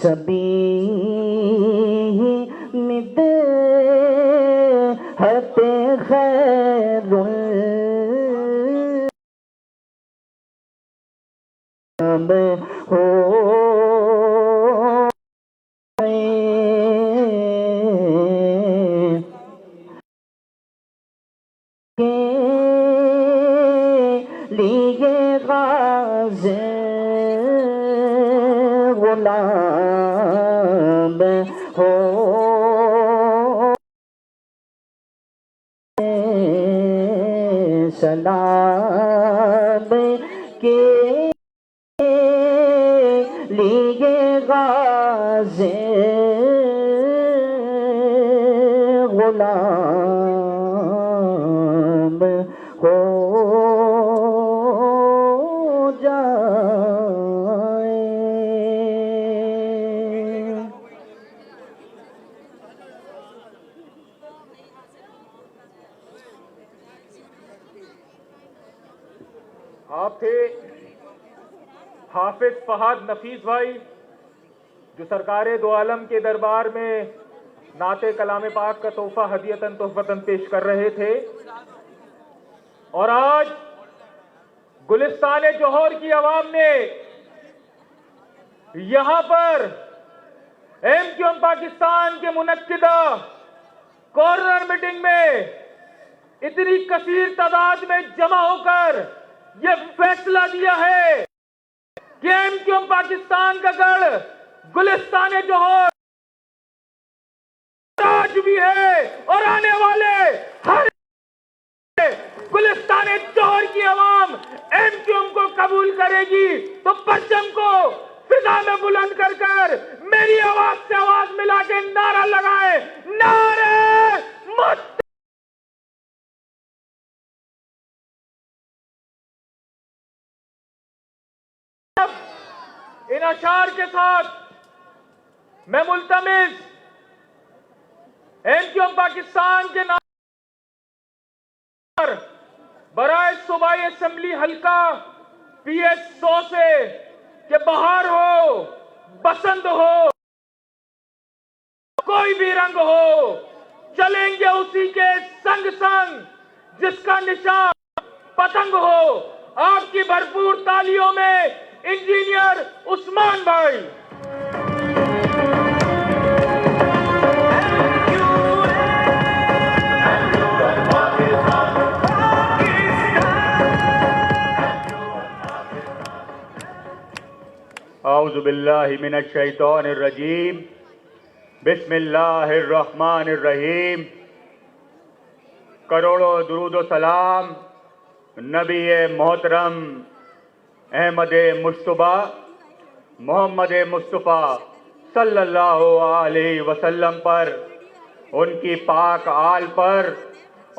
सभी मिद हते खैरुल हो के लिए गाज़े गुलाम हो सलाम के लिए गाज़े गुलाम हो जाए। आप थे हाफिज फहद नफीस भाई, जो सरकारे दो आलम के दरबार में नाते कलाम पाक का तोहफा हदियतन तोहफतन पेश कर रहे थे। और आज गुलिस्तान जौहर की आवाम ने यहां पर एमक्यूएम पाकिस्तान के मुनक्किदा कॉर्नर मीटिंग में इतनी कसीर तादाद में जमा होकर यह फैसला दिया है कि एमक्यूएम पाकिस्तान का गढ़ गुलिस्तान जौहर आज भी है और आने वाले हर गुलिस्तान जौहर की आवाम एमक्यूएम को कबूल करेगी। तो परचम को फिजा में बुलंद कर कर मेरी आवाज से आवाज मिला के नारा लगाए, नारे मुत्तहद। इन अशार के साथ मैं मुल्तमिस एमक्यूएम पाकिस्तान के नाम बराए सूबाई असेंबली हल्का PS 100 से कि बहार हो बसंत हो कोई भी रंग हो, चलेंगे उसी के संग संग जिसका निशान पतंग हो। आपकी भरपूर तालियों में इंजीनियर उस्मान भाई। औज़ु बिल्लाहि मिनश शैतानिर रजीम, बिस्मिल्लाहिर रहमानिर रहीम। करोड़ों दुरूद व सलाम नबी मोहतरम अहमद मुस्तफ़ा मोहम्मद मुस्तफ़ा सल्लल्लाहु अलैहि वसल्लम पर, उनकी पाक आल पर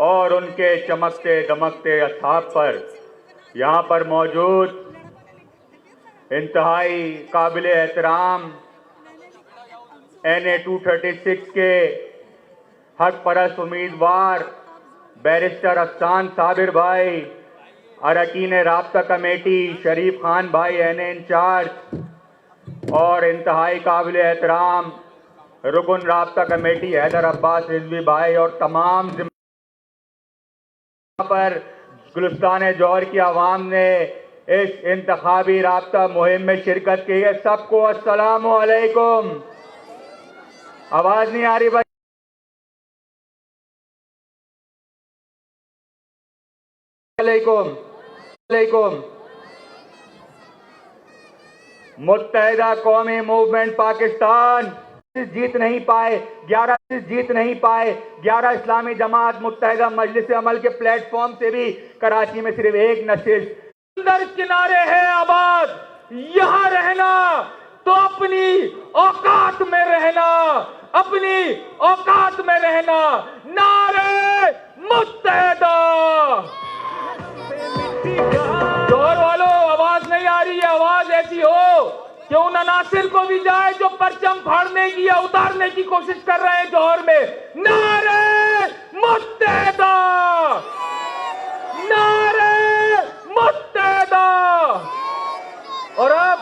और उनके चमकते दमकते असहाब पर। यहाँ पर मौजूद इंतहाई काबिल एहतराम NA 236 के हक परस्त उम्मीदवार बैरिस्टर अफसान साबिर भाई, अरकीन राब्ता कमेटी शरीफ खान भाई NA इंचार्ज, और इंतहाई काबिल एहतराम रुकन राब्ता कमेटी हैदर अब्बास रिजवी भाई और तमाम पर गुलिस्तान जौहर की आवाम ने इस इंतखाबी राब्ता मुहिम में शिरकत की है। सबको अस्सलामु अलैकुम। आवाज नहीं आ रही भाई? अलैकुम। मुत्तहिदा कौमी मूवमेंट पाकिस्तान जीत नहीं पाए, 11 इस्लामी जमात मुत्तहिदा मजलिस अमल के प्लेटफॉर्म से भी कराची में सिर्फ एक नशिस्त अंदर किनारे है आबाद। यहां रहना तो अपनी औकात में रहना, अपनी औकात में रहना। नारे मुत्तहिदा। जोर वालों, आवाज नहीं आ रही है। आवाज ऐसी हो कि उन अनासिर को भी जाए जो परचम फाड़ने की या उतारने की कोशिश कर रहे हैं जौहर में। नारे मुत्तहिदा, नारे मुत्तहिदा। और अब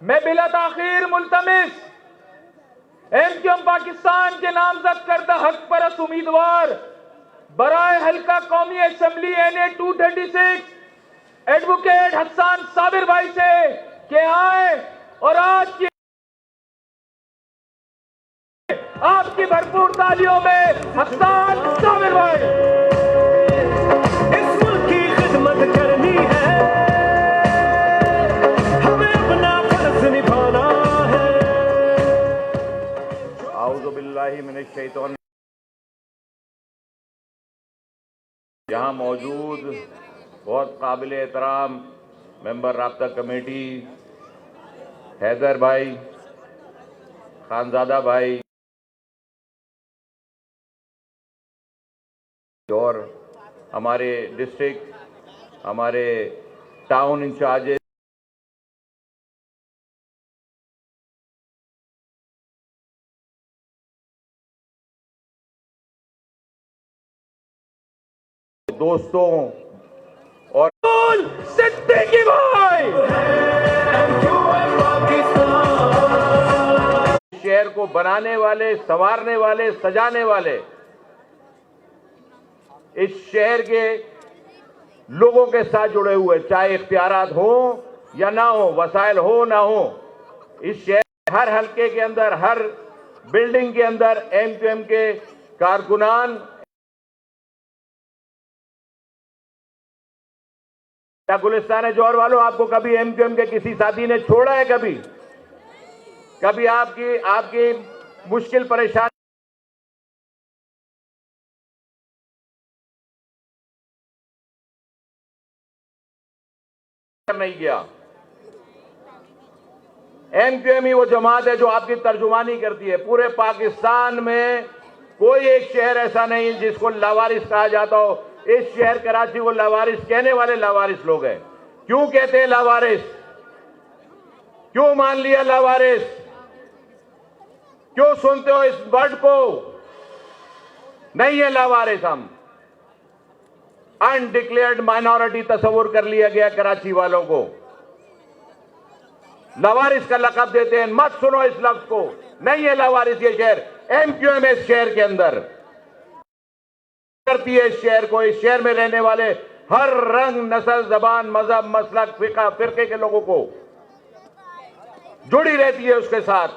मैं बिला ताखीर मुल्तमिस एमक्यूएम पाकिस्तान के नामजद करदा हक परस्त उम्मीदवार बराए हल्का कौमी assembly NA 236 advocate Hasan Sabir भाई से के आए और आज की आपकी भरपूर तालियों में हसन साबिर भाई। इस मुल्क की खिदमत करनी है, हमें अपना फर्ज निभाना है। आऊज़ु बिल्लाहि मिनश शैतान। यहाँ मौजूद बहुत काबिल एहतराम मेंबर राब्ता कमेटी हैदर भाई, खानजादा भाई और हमारे डिस्ट्रिक्ट, हमारे टाउन इंचार्जेस, दोस्तों और सिद्दीकी भाई, शहर को बनाने वाले, संवारने वाले, सजाने वाले, इस शहर के लोगों के साथ जुड़े हुए, चाहे इख्तियारात हो या ना हो, वसाइल हो ना हो, इस शहर हर हल्के के अंदर, हर बिल्डिंग के अंदर एमक्यूएम के कारकुनान। क्या गुलिस्तान जौहर वालों, आपको कभी एमक्यूएम के किसी साथी ने छोड़ा है? कभी आपकी मुश्किल परेशानी नहीं किया? एमक्यूएम ही वो जमात है जो आपकी तर्जुमानी करती है। पूरे पाकिस्तान में कोई एक शहर ऐसा नहीं जिसको लावारिस कहा जाता हो। इस शहर कराची को लावारिस कहने वाले लावारिस लोग हैं। क्यों कहते हैं लावारिस? क्यों मान लिया लावारिस? क्यों सुनते हो इस वर्ड को? नहीं है लावारिस, हम अनडिक्लेयर्ड माइनॉरिटी तस्वुर कर लिया गया कराची वालों को। लावारिस का लक़ब देते हैं, मत सुनो इस लफ्ज को। नहीं है लावारिस ये शहर। एमक्यूएम इस शहर के अंदर करती है इस शहर को। इस शहर में रहने वाले हर रंग, नस्ल, जबान, मजहब, मसलक, फिरके के लोगों को जुड़ी रहती है उसके साथ।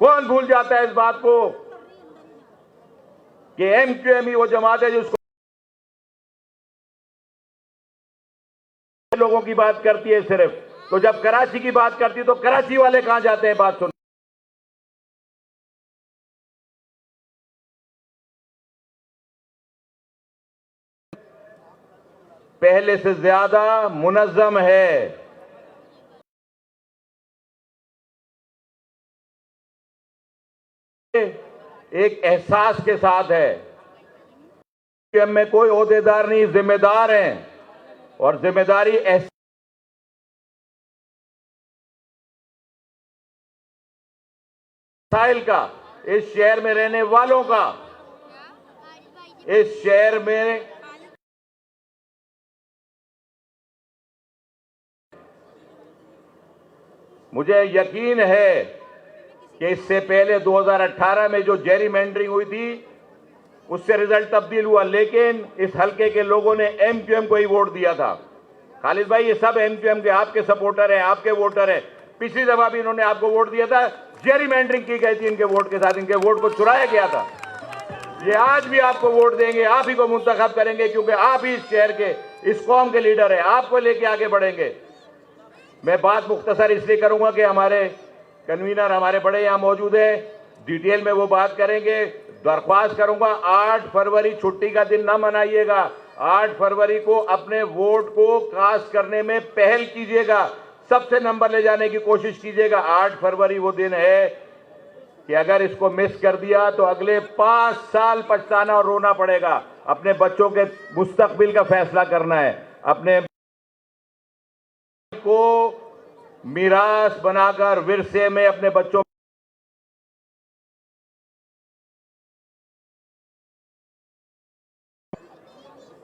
कौन भूल जाता है इस बात को कि एमक्यूएम ही वो जमात है जिसको लोगों की बात करती है सिर्फ। तो जब कराची की बात करती है तो कराची वाले कहां जाते हैं बात सुन? पहले से ज्यादा मुनज़्ज़म है। एक एहसास के साथ है कि हम में कोई ओहदेदार नहीं, जिम्मेदार हैं। और जिम्मेदारी साहिल का, इस शहर में रहने वालों का, इस शहर में मुझे यकीन है कि इससे पहले 2018 में जो जेरीमेंडरिंग हुई थी उससे रिजल्ट तब्दील हुआ, लेकिन इस हल्के के लोगों ने एमक्यूएम को ही वोट दिया था। खालिद भाई, ये सब एमक्यूएम के आपके सपोर्टर हैं, आपके वोटर हैं। पिछली दफा भी इन्होंने आपको वोट दिया था, जेरीमेंडरिंग की गई थी इनके वोट के साथ, इनके वोट को चुराया गया था। ये आज भी आपको वोट देंगे, आप ही को मुंतखब करेंगे, क्योंकि आप ही इस शहर के, इस कौम के लीडर हैं। आपको लेके आगे बढ़ेंगे। मैं बात मुख्तसर इसलिए करूंगा कि हमारे कन्वीनर, हमारे बड़े यहां मौजूद हैं, डिटेल में वो बात करेंगे। दरख्वास्त करूंगा 8 फरवरी छुट्टी का दिन ना मनाइएगा। 8 फरवरी को अपने वोट को कास्ट करने में पहल कीजिएगा, सबसे नंबर ले जाने की कोशिश कीजिएगा। 8 फरवरी वो दिन है कि अगर इसको मिस कर दिया तो अगले 5 साल पछताना और रोना पड़ेगा। अपने बच्चों के मुस्तकबिल का फैसला करना है, अपने को मीरास बनाकर विरसे में अपने बच्चों,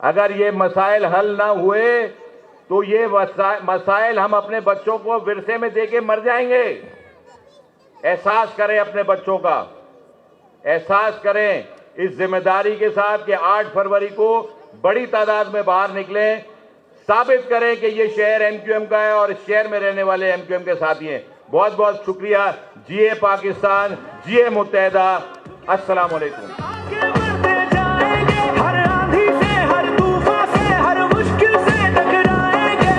अगर ये मसाइल हल ना हुए तो ये मसाइल हम अपने बच्चों को विरसे में देके मर जाएंगे। एहसास करें अपने बच्चों का, एहसास करें इस जिम्मेदारी के साथ कि 8 फरवरी को बड़ी तादाद में बाहर निकलें, साबित करें कि ये शहर एमक्यूएम का है और इस शहर में रहने वाले एमक्यूएम के साथी हैं। बहुत बहुत शुक्रिया। जिए पाकिस्तान, जिए मुत्तहदा। अस्सलाम वालेकुम। आगे बढ़ते जाएंगे, हर आंधी से, हर तूफान से, हर मुश्किल से टकराएंगे,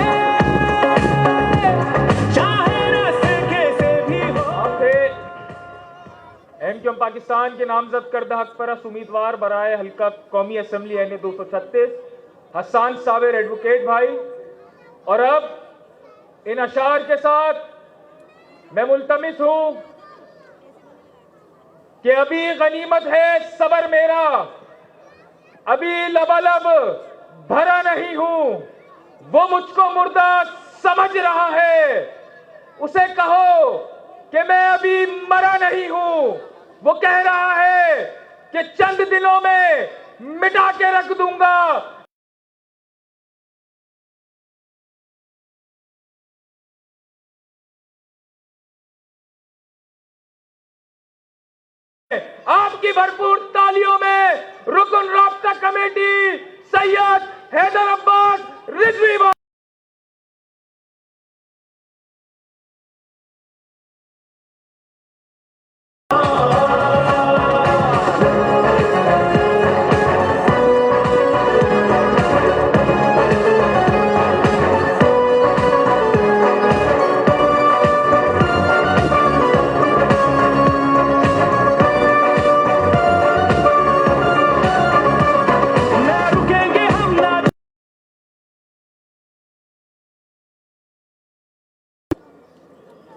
चाहे रास्ते कैसे भी हो। एमक्यूएम पाकिस्तान के नामजद करदा हक परस्त उम्मीदवार बराए हल्का कौमी assembly N 236 Hasan Sabir advocate भाई। और अब इन अशार के साथ मैं मुल्तमिस हूं कि अभी गनीमत है सबर मेरा, अभी लबालब भरा नहीं हूं, वो मुझको मुर्दा समझ रहा है, उसे कहो कि मैं अभी मरा नहीं हूं। वो कह रहा है कि चंद दिनों में मिटा के रख दूंगा। आपकी भरपूर तालियों में रुकन राब्ता कमेटी सैयद हैदर अब्बास रिजवी भाई। ना रुकेंगे हम ना।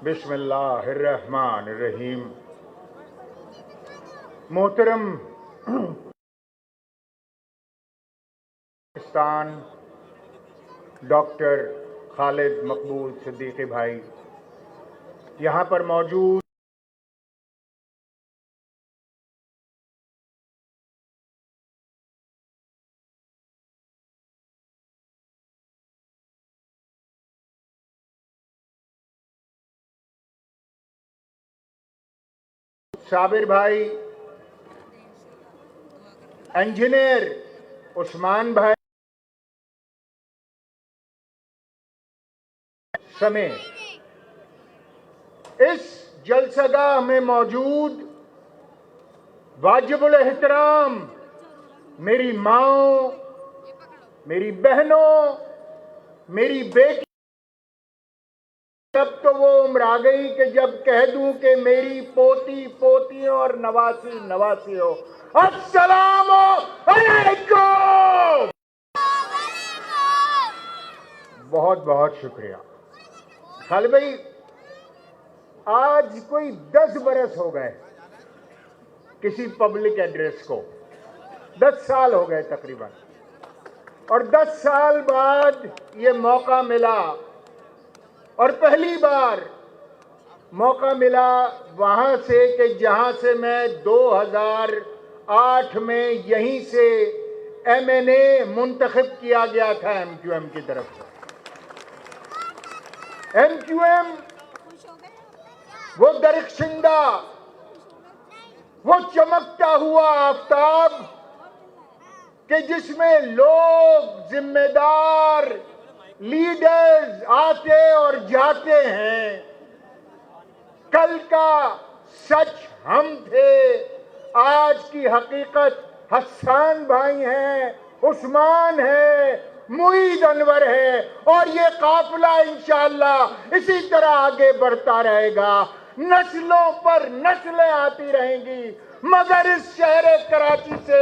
बिस्मिल्लाहिर्रहमानिर्रहीम। मोहतरम पाकिस्तान डॉक्टर खालिद मकबूल सिद्दीकी भाई, यहाँ पर मौजूद साबिर भाई, इंजीनियर उस्मान भाई समेत इस जलसगाह में मौजूद वाजिबुल एहतराम मेरी माओ, मेरी बहनों, मेरी बेटी। अब तो वो उम्र आ गई कि जब कह दूं कि मेरी पोती पोतियों और नवासी नवासी हो। अस्सलाम अलैकुम। बहुत बहुत शुक्रिया खालिद भाई। आज कोई 10 बरस हो गए किसी पब्लिक एड्रेस को, 10 साल हो गए तकरीबन, और 10 साल बाद ये मौका मिला। और पहली बार मौका मिला वहां से कि जहां से मैं 2008 में यहीं से एमएनए मुंतखब किया गया था एमक्यूएम की तरफ से। एमक्यूएम वो दरिख्शिंदा, वो चमकता हुआ आफताब कि जिसमें लोग, जिम्मेदार लीडर्स आते और जाते हैं। कल का सच हम थे, आज की हकीकत हसन भाई हैं, उस्मान है, मुईद अनवर है, और ये काफिला इंशाअल्लाह इसी तरह आगे बढ़ता रहेगा। नस्लों पर नस्लें आती रहेंगी, मगर इस शहर कराची से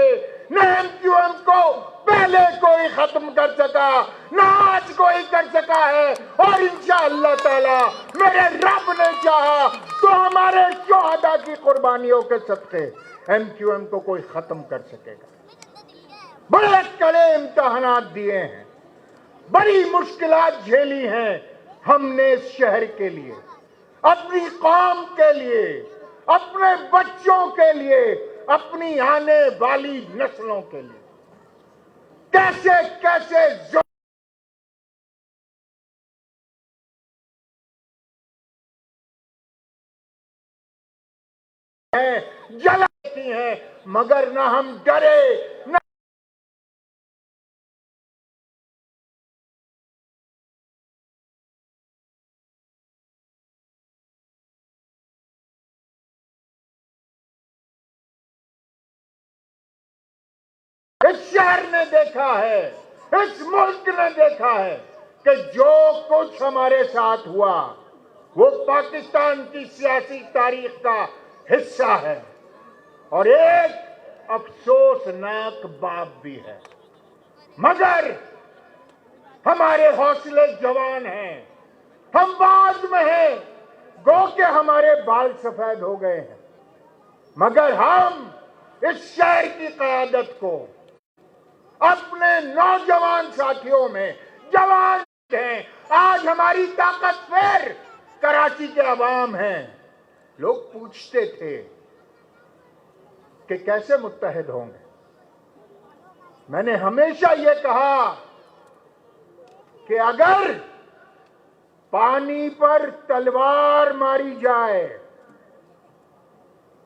न एमक्यूएम को पहले कोई खत्म कर सका, न आज कोई कर सका है। और इंशाअल्लाह ताला मेरे रब ने चाहा तो हमारे शोहदा की कुर्बानियों के सदके एमक्यूएम को कोई खत्म कर सकेगा। बड़े कड़े इम्तिहानात दिए हैं, बड़ी मुश्किलात झेली हैं हमने इस शहर के लिए, अपनी कौम के लिए, अपने बच्चों के लिए, अपनी आने वाली नस्लों के लिए। कैसे कैसे जलाती हैं, मगर ना हम डरे न इस शहर ने देखा है, इस मुल्क ने देखा है कि जो कुछ हमारे साथ हुआ वो पाकिस्तान की सियासी तारीख का हिस्सा है और एक अफसोसनाक बात भी है। मगर हमारे हौसले जवान हैं, हम बाज में हैं, गो के हमारे बाल सफेद हो गए हैं, मगर हम इस शहर की क़यादत को अपने नौजवान साथियों में जवान हैं। आज हमारी ताकत फिर कराची के अवाम हैं। लोग पूछते थे कि कैसे मुत्तहिद होंगे। मैंने हमेशा ये कहा कि अगर पानी पर तलवार मारी जाए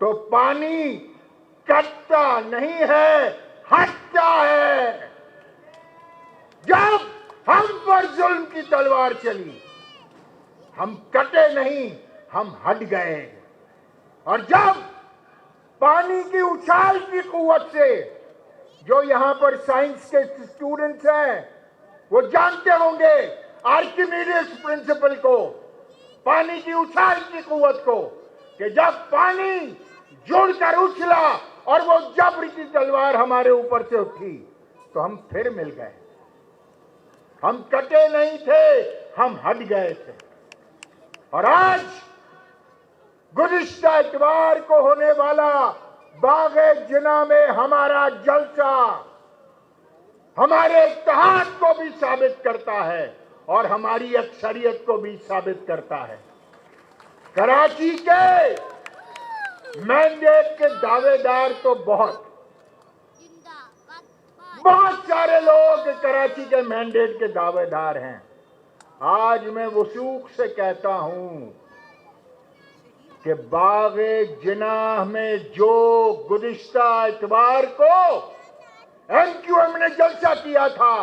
तो पानी कटता नहीं है, हटता है। जब हम पर जुल्म की तलवार चली, हम कटे नहीं, हम हट गए। और जब पानी की उछाल की कुव्वत से, जो यहां पर साइंस के स्टूडेंट्स हैं वो जानते होंगे आर्किमिडीज प्रिंसिपल को, पानी की उछाल की कुव्वत को, कि जब पानी जुड़कर उछला और वो जबर की तलवार हमारे ऊपर से उठी तो हम फिर मिल गए। हम कटे नहीं थे, हम हट गए थे। और आज गुज़िश्ता इतवार को होने वाला बाग़े जिना में हमारा जलसा हमारे इत्तेहाद को भी साबित करता है और हमारी अक्सरियत को भी साबित करता है। कराची के मैंडेट के दावेदार तो बहुत सारे लोग कराची के मैंडेट के दावेदार हैं। आज मैं वसूख से कहता हूं कि बाग़े जिनाह में जो गुज़िश्ता इतवार को एमक्यूएम ने जलसा किया था,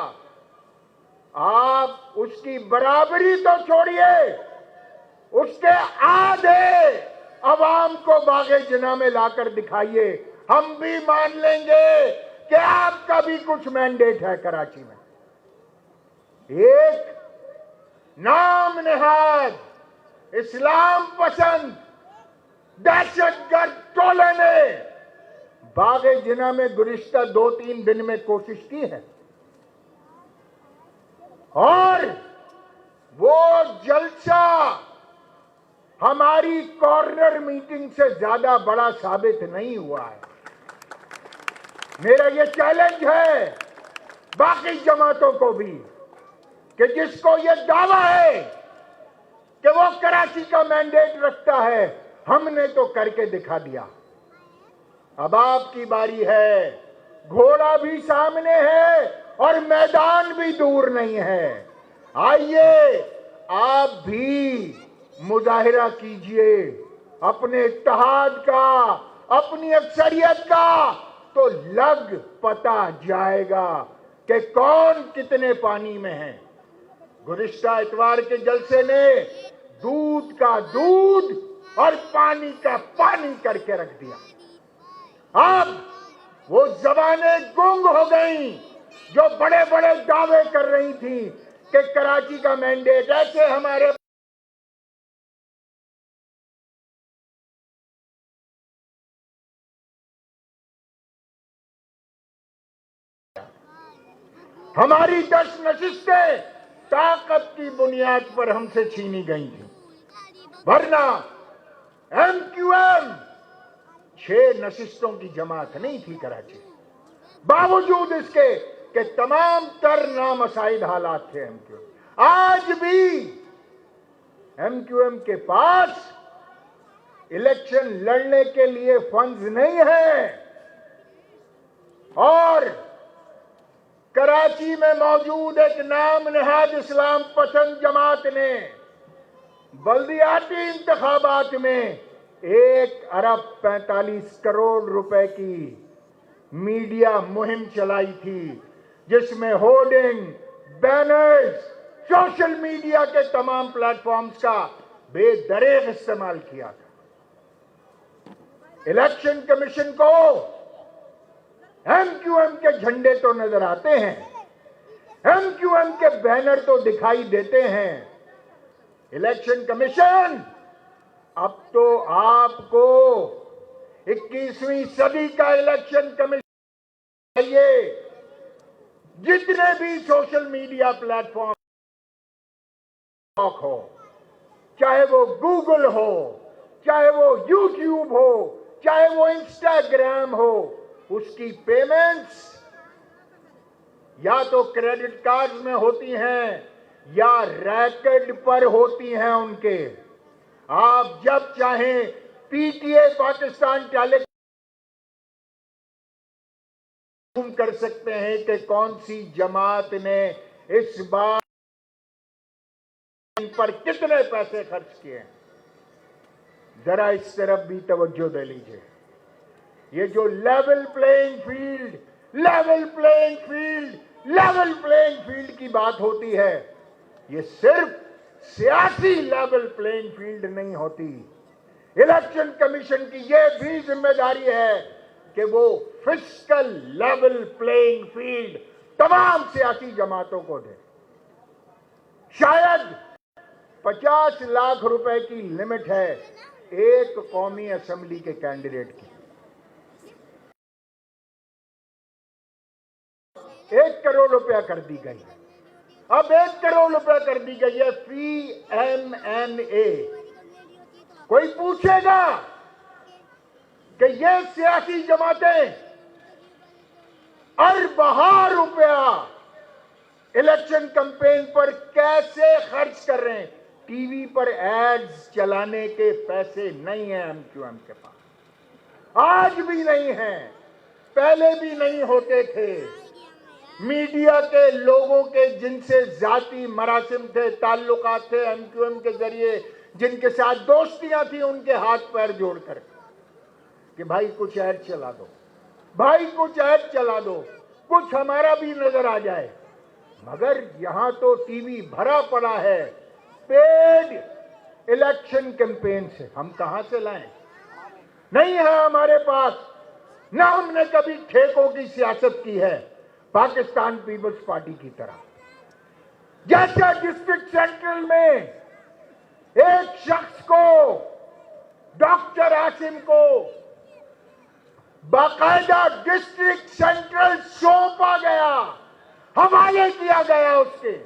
आप उसकी बराबरी तो छोड़िए, उसके आधे अवाम को बाग़े जिना में लाकर दिखाइए। हम भी मान लेंगे कि आपका भी कुछ मैंडेट है कराची में। एक नाम नहाद इस्लाम पसंद दहशतगर्द टोले ने बाग़े जिना में गुज़िश्ता 2-3 दिन में कोशिश की है और वो जलसा हमारी कॉर्नर मीटिंग से ज्यादा बड़ा साबित नहीं हुआ है। मेरा ये चैलेंज है बाकी जमातों को भी कि जिसको ये दावा है कि वो कराची का मैंडेट रखता है, हमने तो करके दिखा दिया। अब आपकी बारी है। घोड़ा भी सामने है और मैदान भी दूर नहीं है। आइए आप भी मुजाहिरा कीजिए अपने इत्तेहाद का, अपनी अक्सरियत का, तो लग पता जाएगा कि कौन कितने पानी में है। गुज़िश्ता इतवार के जलसे ने दूध का दूध और पानी का पानी करके रख दिया। अब वो ज़बानें गुंग हो गईं जो बड़े बड़े दावे कर रही थी कि कराची का मैंडेट ऐसे हमारे हमारी 10 नशिस्तें ताकत की बुनियाद पर हमसे छीनी गई थी, वरना एमक्यूएम 6 नशिस्तों की जमात नहीं थी कराची। बावजूद इसके कि तमाम तर नामसाइद हालात थे एमक्यूएम। आज भी एमक्यूएम के पास इलेक्शन लड़ने के लिए फंड्स नहीं है और कराची में मौजूद एक नाम नहाद इस्लाम पसंद जमात ने बल्दियाती इंतखाबात में 1,45 अरब रुपए की मीडिया मुहिम चलाई थी, जिसमें होर्डिंग, बैनर्स, सोशल मीडिया के तमाम प्लेटफॉर्म्स का बेदरेग इस्तेमाल किया था। इलेक्शन कमीशन को एमक्यूएम के झंडे तो नजर आते हैं, एमक्यूएम के बैनर तो दिखाई देते हैं। इलेक्शन कमीशन, अब तो आपको 21वीं सदी का इलेक्शन कमीशन चाहिए। जितने भी सोशल मीडिया प्लेटफॉर्म हो, चाहे वो गूगल हो, चाहे वो यूट्यूब हो, चाहे वो इंस्टाग्राम हो, उसकी पेमेंट्स या तो क्रेडिट कार्ड में होती हैं या रैकेट पर होती हैं उनके। आप जब चाहें पीटीए पाकिस्तान टेलीकॉम कर सकते हैं कि कौन सी जमात ने इस बार पर कितने पैसे खर्च किए। जरा इस तरफ भी तवज्जो दे लीजिए। ये जो लेवल प्लेइंग फील्ड की बात होती है, ये सिर्फ सियासी लेवल प्लेइंग फील्ड नहीं होती। इलेक्शन कमीशन की ये भी जिम्मेदारी है कि वो फिस्कल लेवल प्लेइंग फील्ड तमाम सियासी जमातों को दे। शायद 50 लाख रुपए की लिमिट है एक कौमी असेंबली के कैंडिडेट की। 1 करोड़ रुपया कर दी गई है। अब 1 करोड़ रुपया कर दी गई है फी MNA। कोई पूछेगा कि ये सियासी जमातें अरबहा रुपया इलेक्शन कैंपेन पर कैसे खर्च कर रहे हैं। टीवी पर एड्स चलाने के पैसे नहीं है एमक्यूएम के पास, आज भी नहीं है, पहले भी नहीं होते थे। मीडिया के लोगों के जिनसे जाती मरासिम थे, ताल्लुकात थे एमक्यूएम के जरिए, जिनके साथ दोस्तियां थी, उनके हाथ पैर जोड़कर कि भाई कुछ ऐड चला दो, भाई कुछ ऐड चला दो, कुछ हमारा भी नजर आ जाए। मगर यहां तो टीवी भरा पड़ा है पेड इलेक्शन कैंपेन से। हम कहां से लाएं? नहीं है हमारे पास, ना हमने कभी ठेकों की सियासत की है पाकिस्तान पीपल्स पार्टी की तरह। जैसे डिस्ट्रिक्ट सेंट्रल में एक शख्स को, डॉक्टर आसिम को, बाकायदा डिस्ट्रिक्ट सेंट्रल सौंपा गया, हवाले किया गया उसके,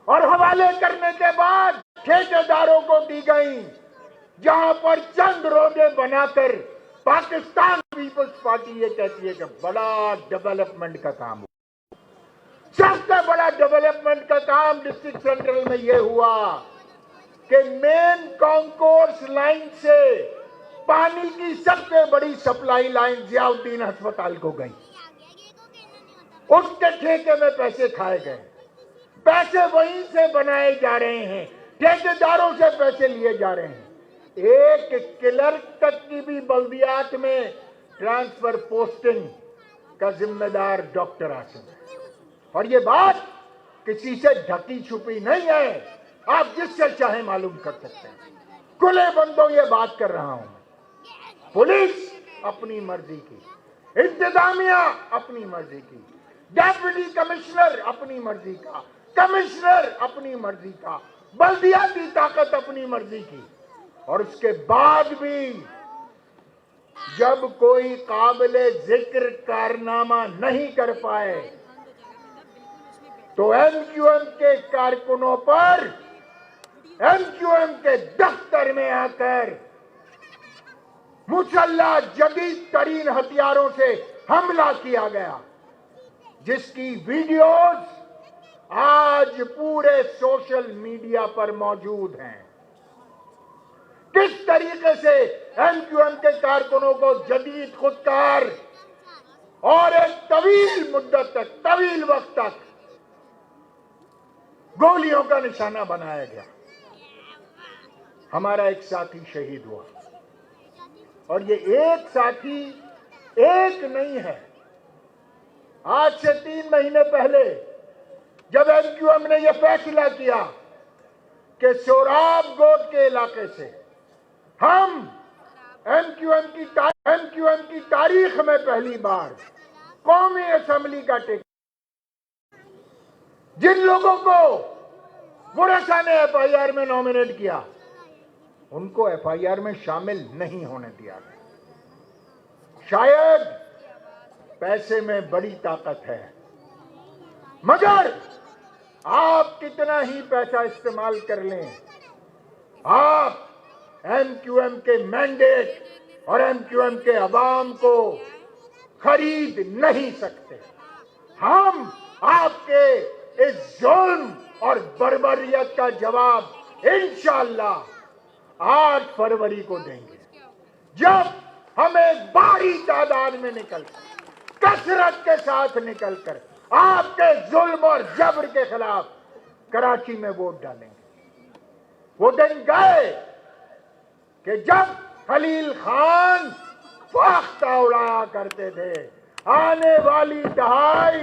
और हवाले करने के बाद ठेकेदारों को दी गई, जहां पर चंद रोडे बनाकर पाकिस्तान पीपल्स पार्टी ये कहती है कि बड़ा डेवलपमेंट का काम हुआ। सबसे बड़ा डेवलपमेंट का काम डिस्ट्रिक्ट सेंट्रल में यह हुआ कि मेन कॉन्कोर्स लाइन से पानी की सबसे बड़ी सप्लाई लाइन जियाउद्दीन अस्पताल को गई। उसके ठेके में पैसे खाए गए, पैसे वहीं से बनाए जा रहे हैं, ठेकेदारों से पैसे लिए जा रहे हैं। एक क्लर्क तक की भी बल्दियात में ट्रांसफर पोस्टिंग का जिम्मेदार डॉक्टर आसिम है। और ये बात किसी से ढकी छुपी नहीं है, आप जिससे चाहे मालूम कर सकते हैं। खुले बंदों ये बात कर रहा हूं। पुलिस अपनी मर्जी की, इंतजामिया अपनी मर्जी की, डेप्यूटी कमिश्नर अपनी मर्जी का, कमिश्नर अपनी मर्जी का, बल्दियाती ताकत अपनी मर्जी की। और उसके बाद भी जब कोई काबिले जिक्र कारनामा नहीं कर पाए तो एमक्यूएम के कारकुनों पर एमक्यूएम के दफ्तर में आकर मुसल्ला जदीद तरीन हथियारों से हमला किया गया, जिसकी वीडियोज आज पूरे सोशल मीडिया पर मौजूद हैं। किस तरीके से एमक्यूएम के कारकुनों को जदीद खुदकार और एक तवील मुद्दत तक, तवील वक्त तक गोलियों का निशाना बनाया गया। हमारा एक साथी शहीद हुआ। और ये एक साथी एक नहीं है। आज से 3 महीने पहले जब एमक्यूएम ने यह फैसला किया कि सोराब गोद के इलाके से हम एमक्यूएम की तारीख में पहली बार कौमी असेंबली का टिकट, जिन लोगों को गुरसा ने एफआईआर में नॉमिनेट किया उनको एफआईआर में शामिल नहीं होने दिया गया। शायद पैसे में बड़ी ताकत है, मगर आप कितना ही पैसा इस्तेमाल कर लें, आप एमक्यूएम के मैंडेट और एमक्यूएम के अवाम को खरीद नहीं सकते। हम आपके इस जुल्म और बर्बरियत का जवाब इंशाअल्लाह 8 फरवरी को देंगे, जब हमें बड़ी तादाद में निकलकर, कसरत के साथ निकलकर आपके जुल्म और जबर के खिलाफ कराची में वोट डालेंगे। वो दिन गए कि जब खलील खान फाख्ता उड़ाया करते थे। आने वाली दहाई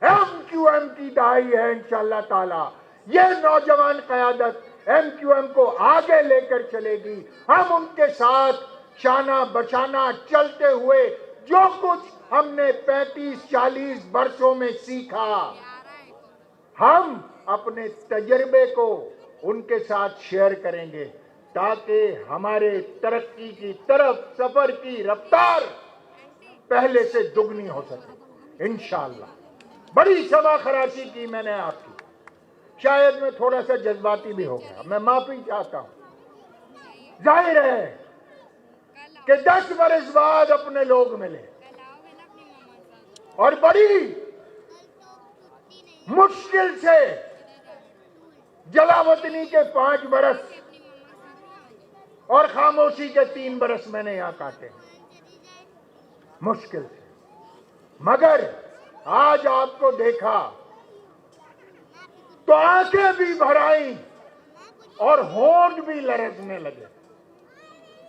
एमक्यूएम की दहाई है इंशाअल्लाह ताला। ये नौजवान क़यादत एमक्यूएम को आगे लेकर चलेगी। हम उनके साथ शाना बशाना चलते हुए जो कुछ हमने 35-40 वर्षों में सीखा, हम अपने तजर्बे को उनके साथ शेयर करेंगे ताकि हमारे तरक्की की तरफ सफर की रफ्तार पहले से दुगनी हो सके इंशाअल्लाह। बड़ी सभा खराशी की मैंने आपकी, शायद मैं थोड़ा सा जज्बाती भी हो गया, मैं माफी चाहता हूं। जाहिर है कि 10 बरस बाद अपने लोग मिले और बड़ी मुश्किल से जलावतनी के 5 बरस और खामोशी के 3 बरस मैंने यहां काटे, मुश्किल से। मगर आज आपको देखा तो आंखें भी भर आई और होंठ भी लरजने लगे,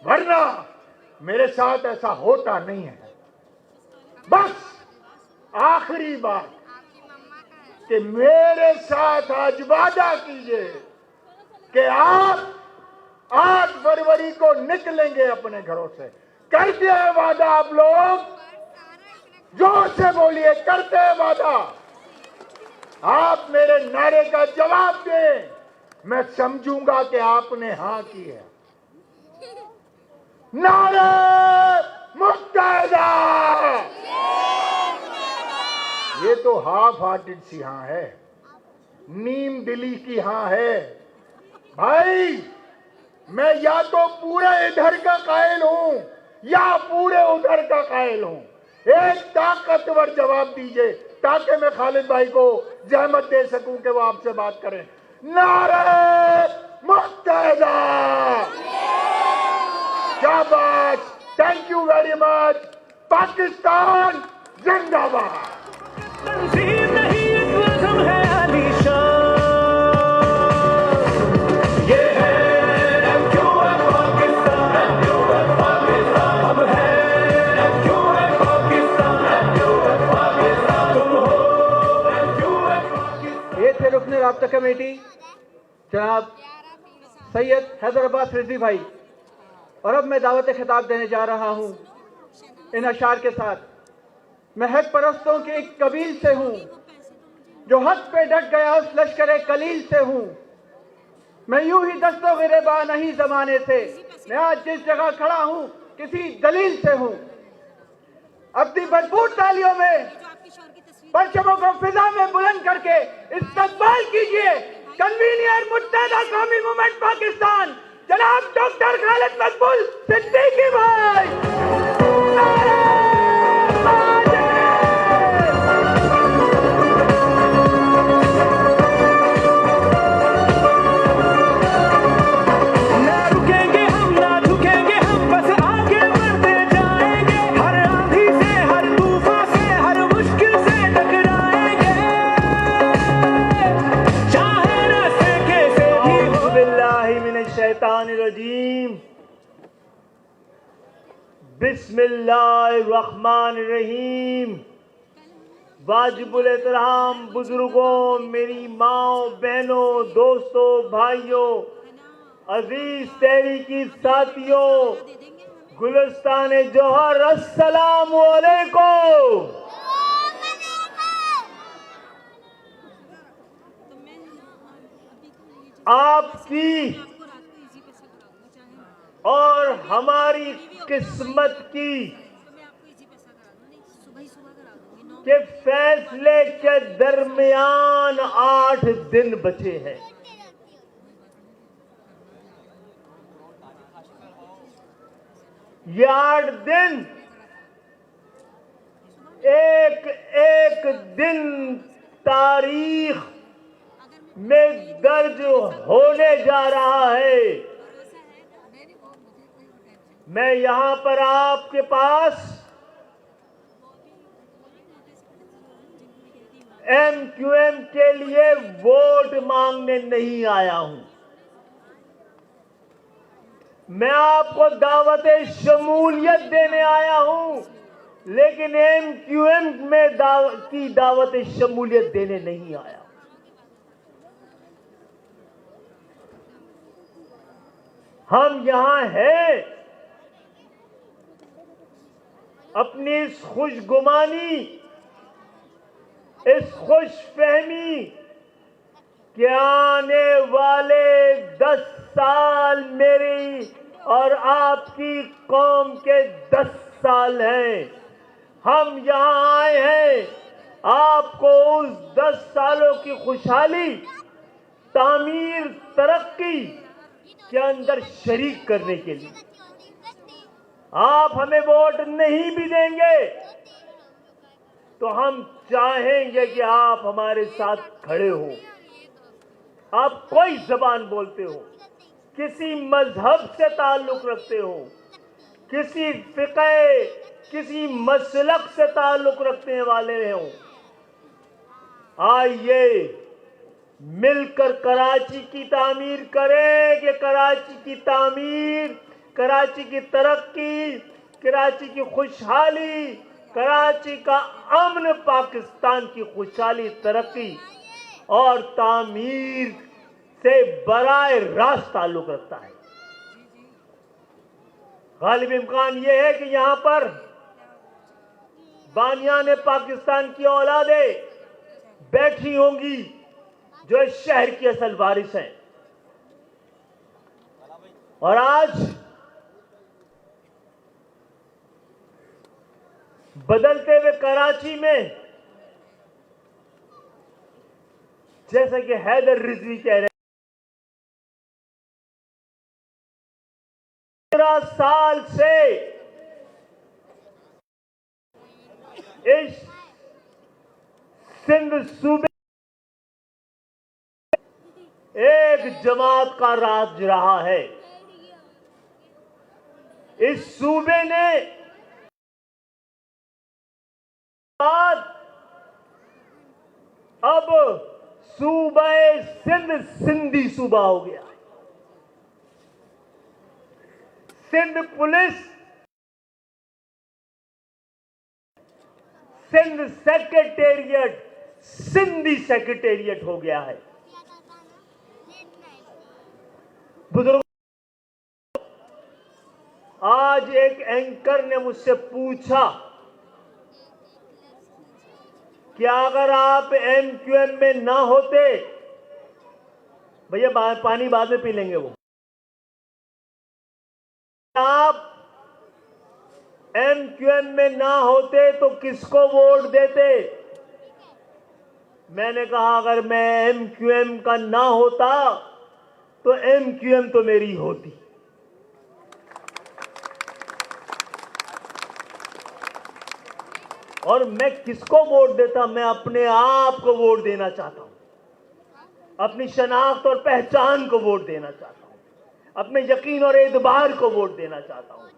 वरना मेरे साथ ऐसा होता नहीं है। बस आखिरी बात कि मेरे साथ आज वादा कीजिए कि आप 8 फरवरी को निकलेंगे अपने घरों से। करते हैं वादा आप लोग? जोर से बोलिए, करते हैं वादा? आप मेरे नारे का जवाब दें, मैं समझूंगा कि आपने हां की है। नारे मुत्तहिदा! ये तो हाफ हार्टेड सी हां है, नीम दिली की हां है। भाई, मैं या तो पूरे इधर का कायल हूं या पूरे उधर का कायल हूं। एक ताकतवर जवाब दीजिए ताकि मैं खालिद भाई को जहमत दे सकूं कि वो आपसे बात करें। नारे मुत्तहिदा! शाबाश, thank you very much. Pakistan जिंदाबाद। तंजीम नहीं एक वज़म है आलीशान, ये है एमक्यूएम पाकिस्तान, एमक्यूएम पाकिस्तान, हम है एमक्यूएम पाकिस्तान, एमक्यूएम पाकिस्तान, तुम हो एमक्यूएम पाकिस्तान। ये थे रुकने राब्ता कमेटी जनाब सैयद हैदराबाद रिजवी भाई। और अब मैं दावत खिताब देने जा रहा हूं इन अशार के साथ। मैं हक परस्तों के एक कबील से हूं, जो हक पे डट गया उस लश्करे कलील से हूं। मैं यूं ही दस्तो गिरेबा नहीं जमाने से, मैं आज जिस जगह खड़ा हूं किसी दलील से हूं। अपनी भरपूर तालियों में परचमों को फिजा में बुलंद करके इस्तकबाल कीजिए कन्वीनियर मुत्तहिदा कौमी मूवमेंट पाकिस्तान जनाब डॉक्टर खालिद मकबूल सिद्दीकी भाई। बिस्मिल्लाहिर्रहमानिर्रहीम। वाजिबुल एहतराम बुजुर्गों, मेरी माओ, बहनों, दोस्तों, भाइयों, अजीज तहरीकी साथियों, गुलिस्तान जौहर, अस्सलाम वालेकुम। आपकी और हमारी किस्मत की के फैसले के दरमियान 8 दिन बचे हैं। ये 8 दिन एक एक दिन तारीख में दर्ज होने जा रहा है। मैं यहां पर आपके पास MQM के लिए वोट मांगने नहीं आया हूं। मैं आपको दावत शमूलियत देने आया हूं, लेकिन MQM में की दावत शमूलियत देने नहीं आया। हम यहां हैं अपनी इस खुशगुमानी, इस खुशफहमी कि आने वाले 10 साल मेरी और आपकी कौम के 10 साल हैं। हम यहां आए हैं आपको उस 10 सालों की खुशहाली, तामीर, तरक्की के अंदर शरीक करने के लिए। आप हमें वोट नहीं भी देंगे तो हम चाहेंगे कि आप हमारे साथ खड़े हो। आप कोई जबान बोलते हो, किसी मजहब से ताल्लुक रखते हो, किसी फिक़े, किसी मसलक से ताल्लुक रखने वाले हो, आइए मिलकर कराची की तामीर करें। कि कराची की तामीर, कराची की तरक्की, कराची की खुशहाली, कराची का अमन पाकिस्तान की खुशहाली, तरक्की और तामीर से बराए रास्त ताल्लुक रखता है। गालिब इम्कान यह है कि यहां पर बानियाने पाकिस्तान की औलादें बैठी होंगी जो इस शहर की असल वारिस हैं। और आज बदलते हुए कराची में, जैसा कि हैदर रिजवी कह रहे हैं, 15 साल से इस सिंध सूबे एक जमात का राज रहा है। इस सूबे ने अब सूबा सिंध सिंधी सूबा हो गया। Sindh police Sindh secretariat Sindhi secretariat हो गया है। बुजुर्ग, आज एक एंकर ने मुझसे पूछा कि अगर आप MQM में ना होते, भैया पानी बाद में पी लेंगे वो, आप MQM में ना होते तो किसको वोट देते? मैंने कहा अगर मैं MQM का ना होता तो MQM तो मेरी होती। और मैं किसको वोट देता? मैं अपने आप को वोट देना चाहता हूं, अपनी शनाख्त और पहचान को वोट देना चाहता हूं, अपने यकीन और एतबार को वोट देना चाहता हूं,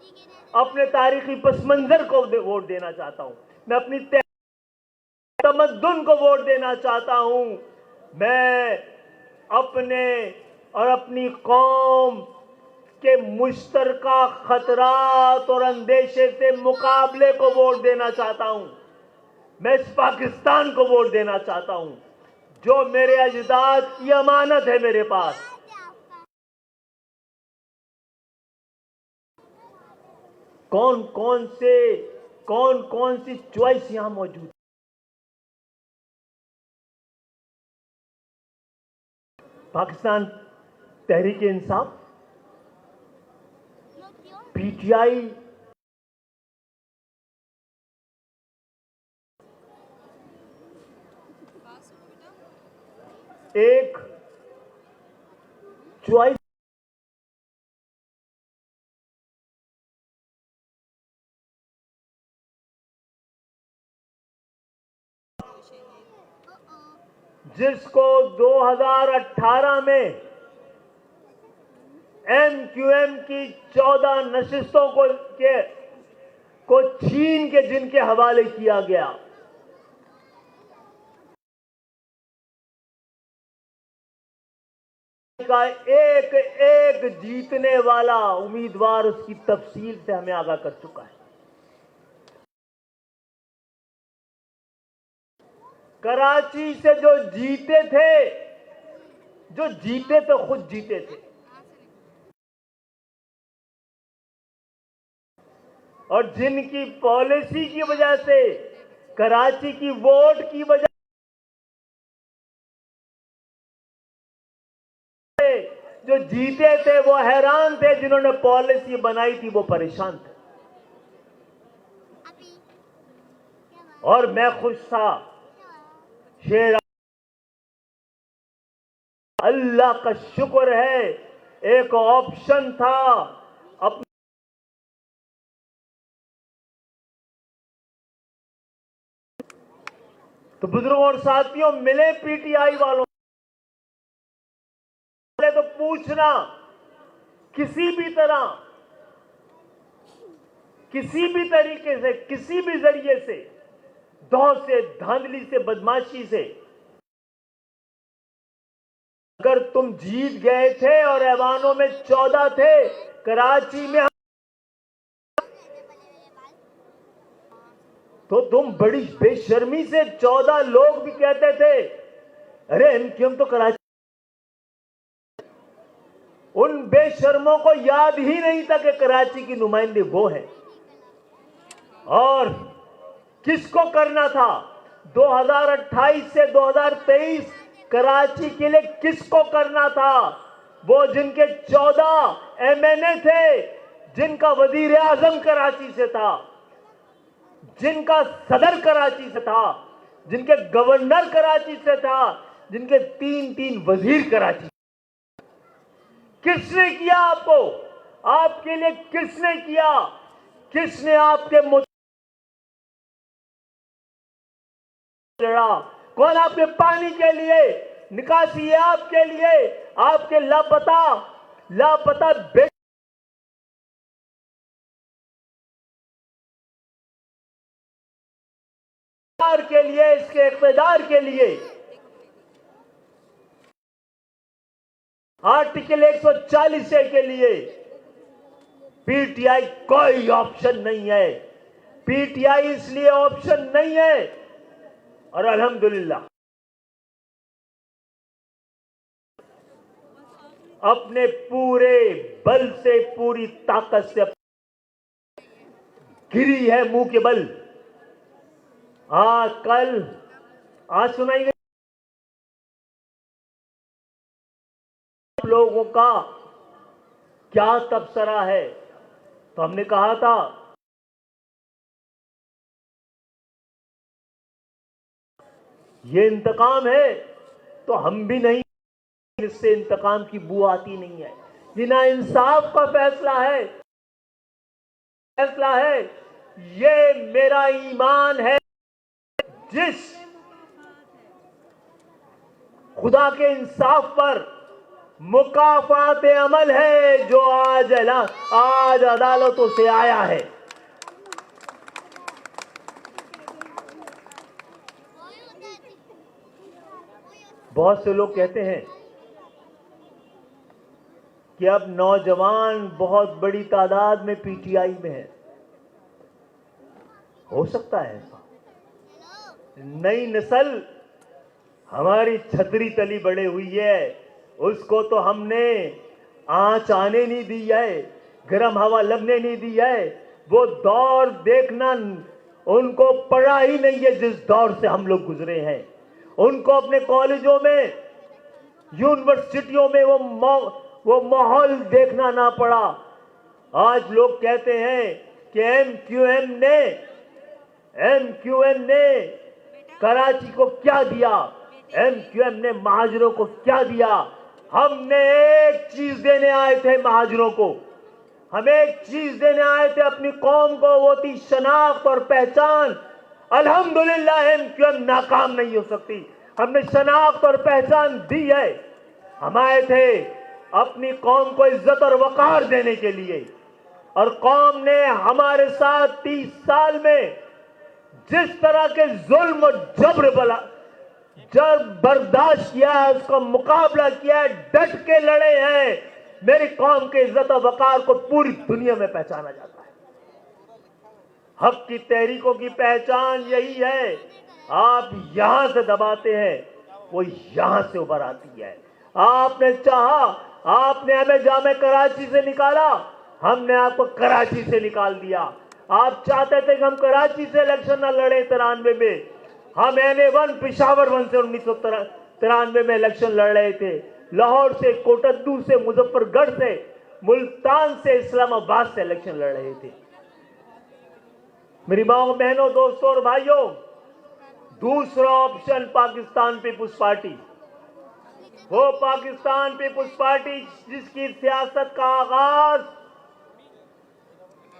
अपने तारीखी पसमंजर को वोट देना चाहता हूं, मैं अपनी तमद्दुन को वोट देना चाहता हूं। मैं अपने और अपनी कौम के मुश्तरका खतरात और अंदेशे से मुकाबले को वोट देना चाहता हूं। मैं इस पाकिस्तान को वोट देना चाहता हूं जो मेरे अजदाद की अमानत है मेरे पास। कौन कौन सी चॉइस यहां मौजूद है। पाकिस्तान तहरीक इंसाफ, पीटीआई, एक चॉइस जिसको 2018 में एमक्यूएम की 14 नशिस्तों को छीन के जिनके हवाले किया गया, का एक एक जीतने वाला उम्मीदवार उसकी तफसील से हमें आगाह कर चुका है। कराची से जो जीते तो खुद जीते थे और जिनकी पॉलिसी की वजह से, कराची की वोट की वजह से जो जीते थे वो हैरान थे, जिन्होंने पॉलिसी बनाई थी वो परेशान थे। और मैं खुश था। शेर अल्लाह का शुक्र है, एक ऑप्शन था अपने तो बुजुर्गों और साथियों मिले पीटीआई वालों तो पूछना किसी भी तरह, किसी भी तरीके से, किसी भी जरिए से, धौ से, धांधली से, बदमाशी से अगर तुम जीत गए थे और ऐवानों में 14 थे, कराची में तो तुम बड़ी बेशर्मी से 14 लोग भी कहते थे अरे एमक्यूएम तो कराची, उन बेशर्मों को याद ही नहीं था कि कराची की नुमाइंदे वो है। और किसको करना था 2028 से 2023 कराची के लिए, किसको करना था? वो जिनके 14 एमएनए थे, जिनका वजीर आजम कराची से था, जिनका सदर कराची से था, जिनके गवर्नर कराची से था, जिनके 3 वजीर कराची। किसने किया आपको, आपके लिए किसने किया? किसने आपके लड़ा? कौन आपके पानी के लिए निकासी है, आपके लिए, आपके लापता के लिए, इसके इख्तिदार के लिए आर्टिकल 140 के लिए पीटीआई कोई ऑप्शन नहीं है। पीटीआई इसलिए ऑप्शन नहीं है और अल्हम्दुलिल्लाह अपने पूरे बल से, पूरी ताकत से गिरी है मुंह के बल। आज सुनाई गई लोगों का क्या तबसरा है, तो हमने कहा था ये इंतकाम है, तो हम भी नहीं, इससे इंतकाम की बू आती नहीं है। ये ना इंसाफ का फैसला है, ये मेरा ईमान है। जिस खुदा के इंसाफ पर मुकाफात अमल है जो आज अदालतों से आया है। बहुत से लोग कहते हैं कि अब नौजवान बहुत बड़ी तादाद में पीटीआई में है। हो सकता है ऐसा। नई नस्ल हमारी छतरी तली बड़े हुई है, उसको तो हमने आंच आने नहीं दी है, गर्म हवा लगने नहीं दी है। वो दौर देखना उनको पड़ा ही नहीं है जिस दौर से हम लोग गुजरे हैं। उनको अपने कॉलेजों में, यूनिवर्सिटियों में वो माहौल देखना ना पड़ा। आज लोग कहते हैं कि एमक्यूएम ने कराची को क्या दिया, एमक्यूएम ने महाजरों को क्या दिया। हमने एक चीज देने आए थे महाजरों को, हम एक चीज देने आए थे अपनी कौम को, वो थी शनाख्त और पहचान। अल्हम्दुलिल्लाह एमक्यूएम नाकाम नहीं हो सकती, हमने शनाख्त और पहचान दी है। हम आए थे अपनी कौम को इज्जत और वकार देने के लिए, और कौम ने हमारे साथ 30 साल में जिस तरह के जुल्म और जब बर्दाश्त किया है, उसका मुकाबला किया है, डट के लड़े हैं। मेरी कौम के इज्जत और वकार को पूरी दुनिया में पहचाना जाता है। हक की तहरीकों की पहचान यही है, आप यहां से दबाते हैं, वो यहां से उभर आती है। आपने चाहा, आपने हमें जामे कराची से निकाला, हमने आपको कराची से निकाल दिया। आप चाहते थे कि हम कराची से इलेक्शन न लड़े 93 में, हम NA1 पिशावर 1 से 1993 में इलेक्शन लड़ रहे थे। लाहौर से, कोटद्दू से, मुजफ्फरगढ़ से, मुल्तान से, इस्लामाबाद से इलेक्शन लड़ रहे थे। मेरी माओ, बहनों, दोस्तों और भाइयों, दूसरा ऑप्शन पाकिस्तान पीपुल्स पार्टी, वो पाकिस्तान पीपुल्स पार्टी जिसकी सियासत का आगाज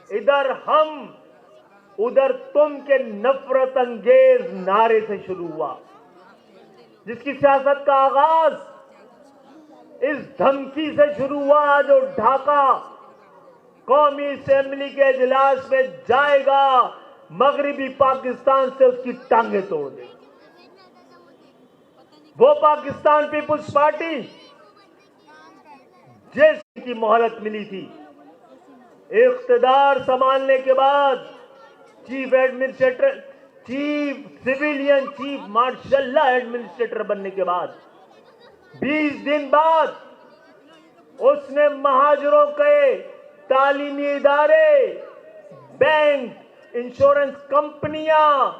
इधर हम उधर तुम के नफरत अंगेज नारे से शुरू हुआ, जिसकी सियासत का आगाज इस धमकी से शुरू हुआ जो ढाका कौमी असेंबली के इजलास में जाएगा, मगरिबी पाकिस्तान से उसकी टांगे तोड़ देगी। वो पाकिस्तान पीपुल्स पार्टी जिसकी मोहलत मिली थी, इख्तिदार संभालने के बाद chief administrator, chief marshal administrator बनने के बाद 20 दिन बाद उसने महाजरों के तालीमी इदारे, बैंक, इंश्योरेंस कंपनियां,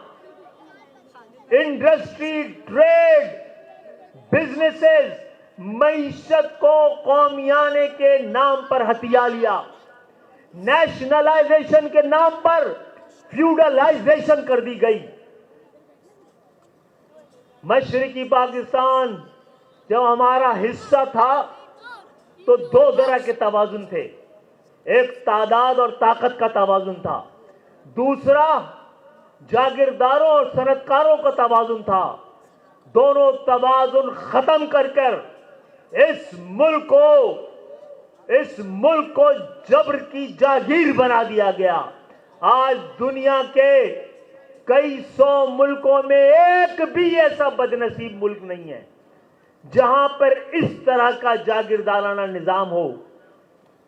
इंडस्ट्री, ट्रेड, बिजनेसेस, मईशत को कौमियाने के नाम पर हथिया लिया, नेशनलाइजेशन के नाम पर फ्यूडलाइजेशन कर दी गई। मशरिकी पाकिस्तान जब हमारा हिस्सा था तो 2 तरह के तवाजुन थे, एक तादाद और ताकत का तवाजुन था, दूसरा जागीरदारों और सनतकारों का तवाजुन था। दोनों तवाजुन खत्म कर इस मुल्क को जबर की जागीर बना दिया गया। आज दुनिया के कई 100 मुल्कों में एक भी ऐसा बदनसीब मुल्क नहीं है जहां पर इस तरह का जागीरदाराना निजाम हो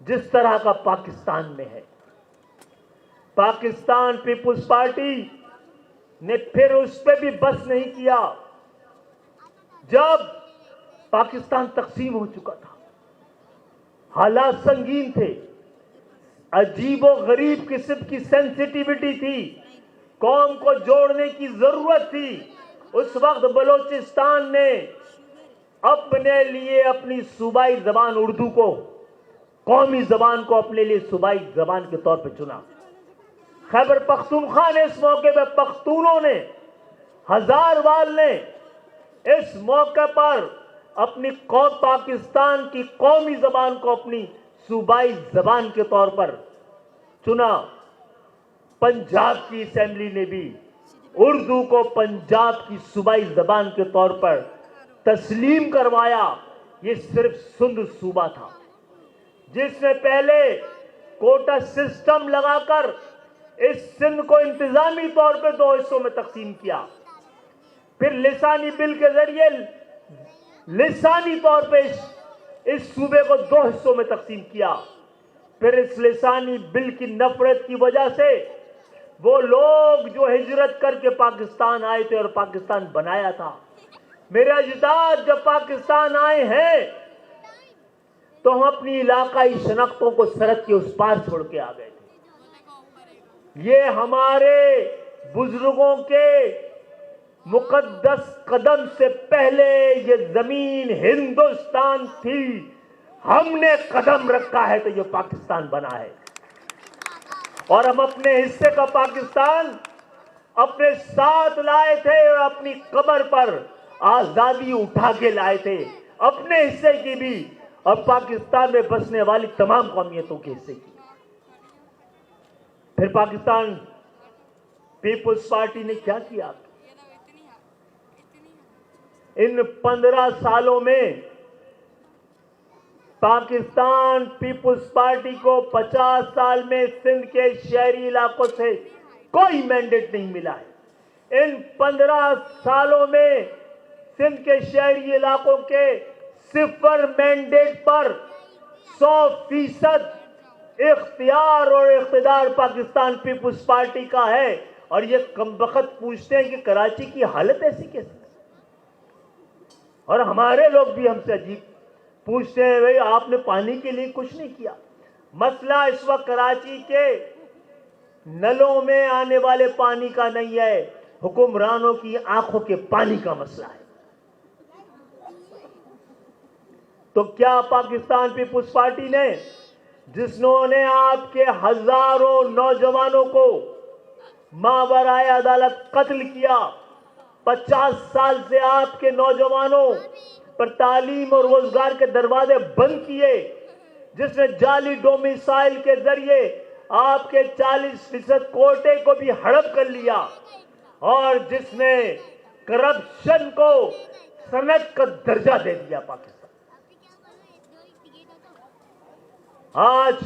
जिस तरह का पाकिस्तान में है। पाकिस्तान पीपुल्स पार्टी ने फिर उस पर भी बस नहीं किया। जब पाकिस्तान तकसीम हो चुका था, हालात संगीन थे, अजीबो गरीब किस्म की सेंसिटिविटी थी, कौम को जोड़ने की जरूरत थी। उस वक्त बलोचिस्तान ने अपने लिए अपनी सूबाई जबान उर्दू को, कौमी जबान को अपने लिए सूबाई जबान के तौर पर चुना। खैबर पख्तूनख्वा ने इस मौके पर, पख्तूनों ने, हजारवाल ने इस मौके पर अपनी कौम, पाकिस्तान की कौमी जबान को अपनी सूबाई जबान के तौर पर चुना। पंजाब की असेंबली ने भी उर्दू को पंजाब की सूबाई जबान के तौर पर तस्लीम करवाया। ये सिर्फ सिंध सूबा था जिसने पहले कोटा सिस्टम लगाकर इस सिंध को इंतजामी तौर पे 2 हिस्सों में तकसीम किया, फिर लिसानी बिल के जरिए लिसानी तौर पे इस सूबे को 2 हिस्सों में तकसीम किया। फिर इस लिसानी बिल की नफरत की वजह से वो लोग जो हिजरत करके पाकिस्तान आए थे और पाकिस्तान बनाया था, मेरे अजदाद जब पाकिस्तान आए हैं तो हम अपनी इलाकाई शनाख्तों को सरहद के उस पार छोड़ के आ गए थे। ये हमारे बुजुर्गों के मुकद्दस कदम से पहले ये जमीन हिंदुस्तान थी, हमने कदम रखा है तो ये पाकिस्तान बना है। और हम अपने हिस्से का पाकिस्तान अपने साथ लाए थे और अपनी कब्र पर आजादी उठा के लाए थे, अपने हिस्से की भी और पाकिस्तान में बसने वाली तमाम कौमियतों के हिस्से की। फिर पाकिस्तान पीपुल्स पार्टी ने क्या किया? इन 15 सालों में पाकिस्तान पीपुल्स पार्टी को 50 साल में सिंध के शहरी इलाकों से कोई मैंडेट नहीं मिला है। इन 15 सालों में सिंध के शहरी इलाकों के 0 मैंडेट पर 100% इख्तियार और इख्तिदार पाकिस्तान पीपुल्स पार्टी का है। और ये कमबख्त पूछते हैं कि कराची की हालत ऐसी कैसी? और हमारे लोग भी हमसे अजीब पूछते हैं, भाई आपने पानी के लिए कुछ नहीं किया। मसला इस वक्त कराची के नलों में आने वाले पानी का नहीं है, हुक्मरानों की आंखों के पानी का मसला है। तो क्या पाकिस्तान पीपुल्स पार्टी ने, जिन्होंने आपके हजारों नौजवानों को मावराए अदालत कत्ल किया, 50 साल से आपके नौजवानों पर तालीम और रोजगार के दरवाजे बंद किए, जिसने जाली डोमिसाइल के जरिए आपके 40% कोटे को भी हड़प कर लिया और जिसने करप्शन को सनद का दर्जा दे दिया पाकिस्तान। आज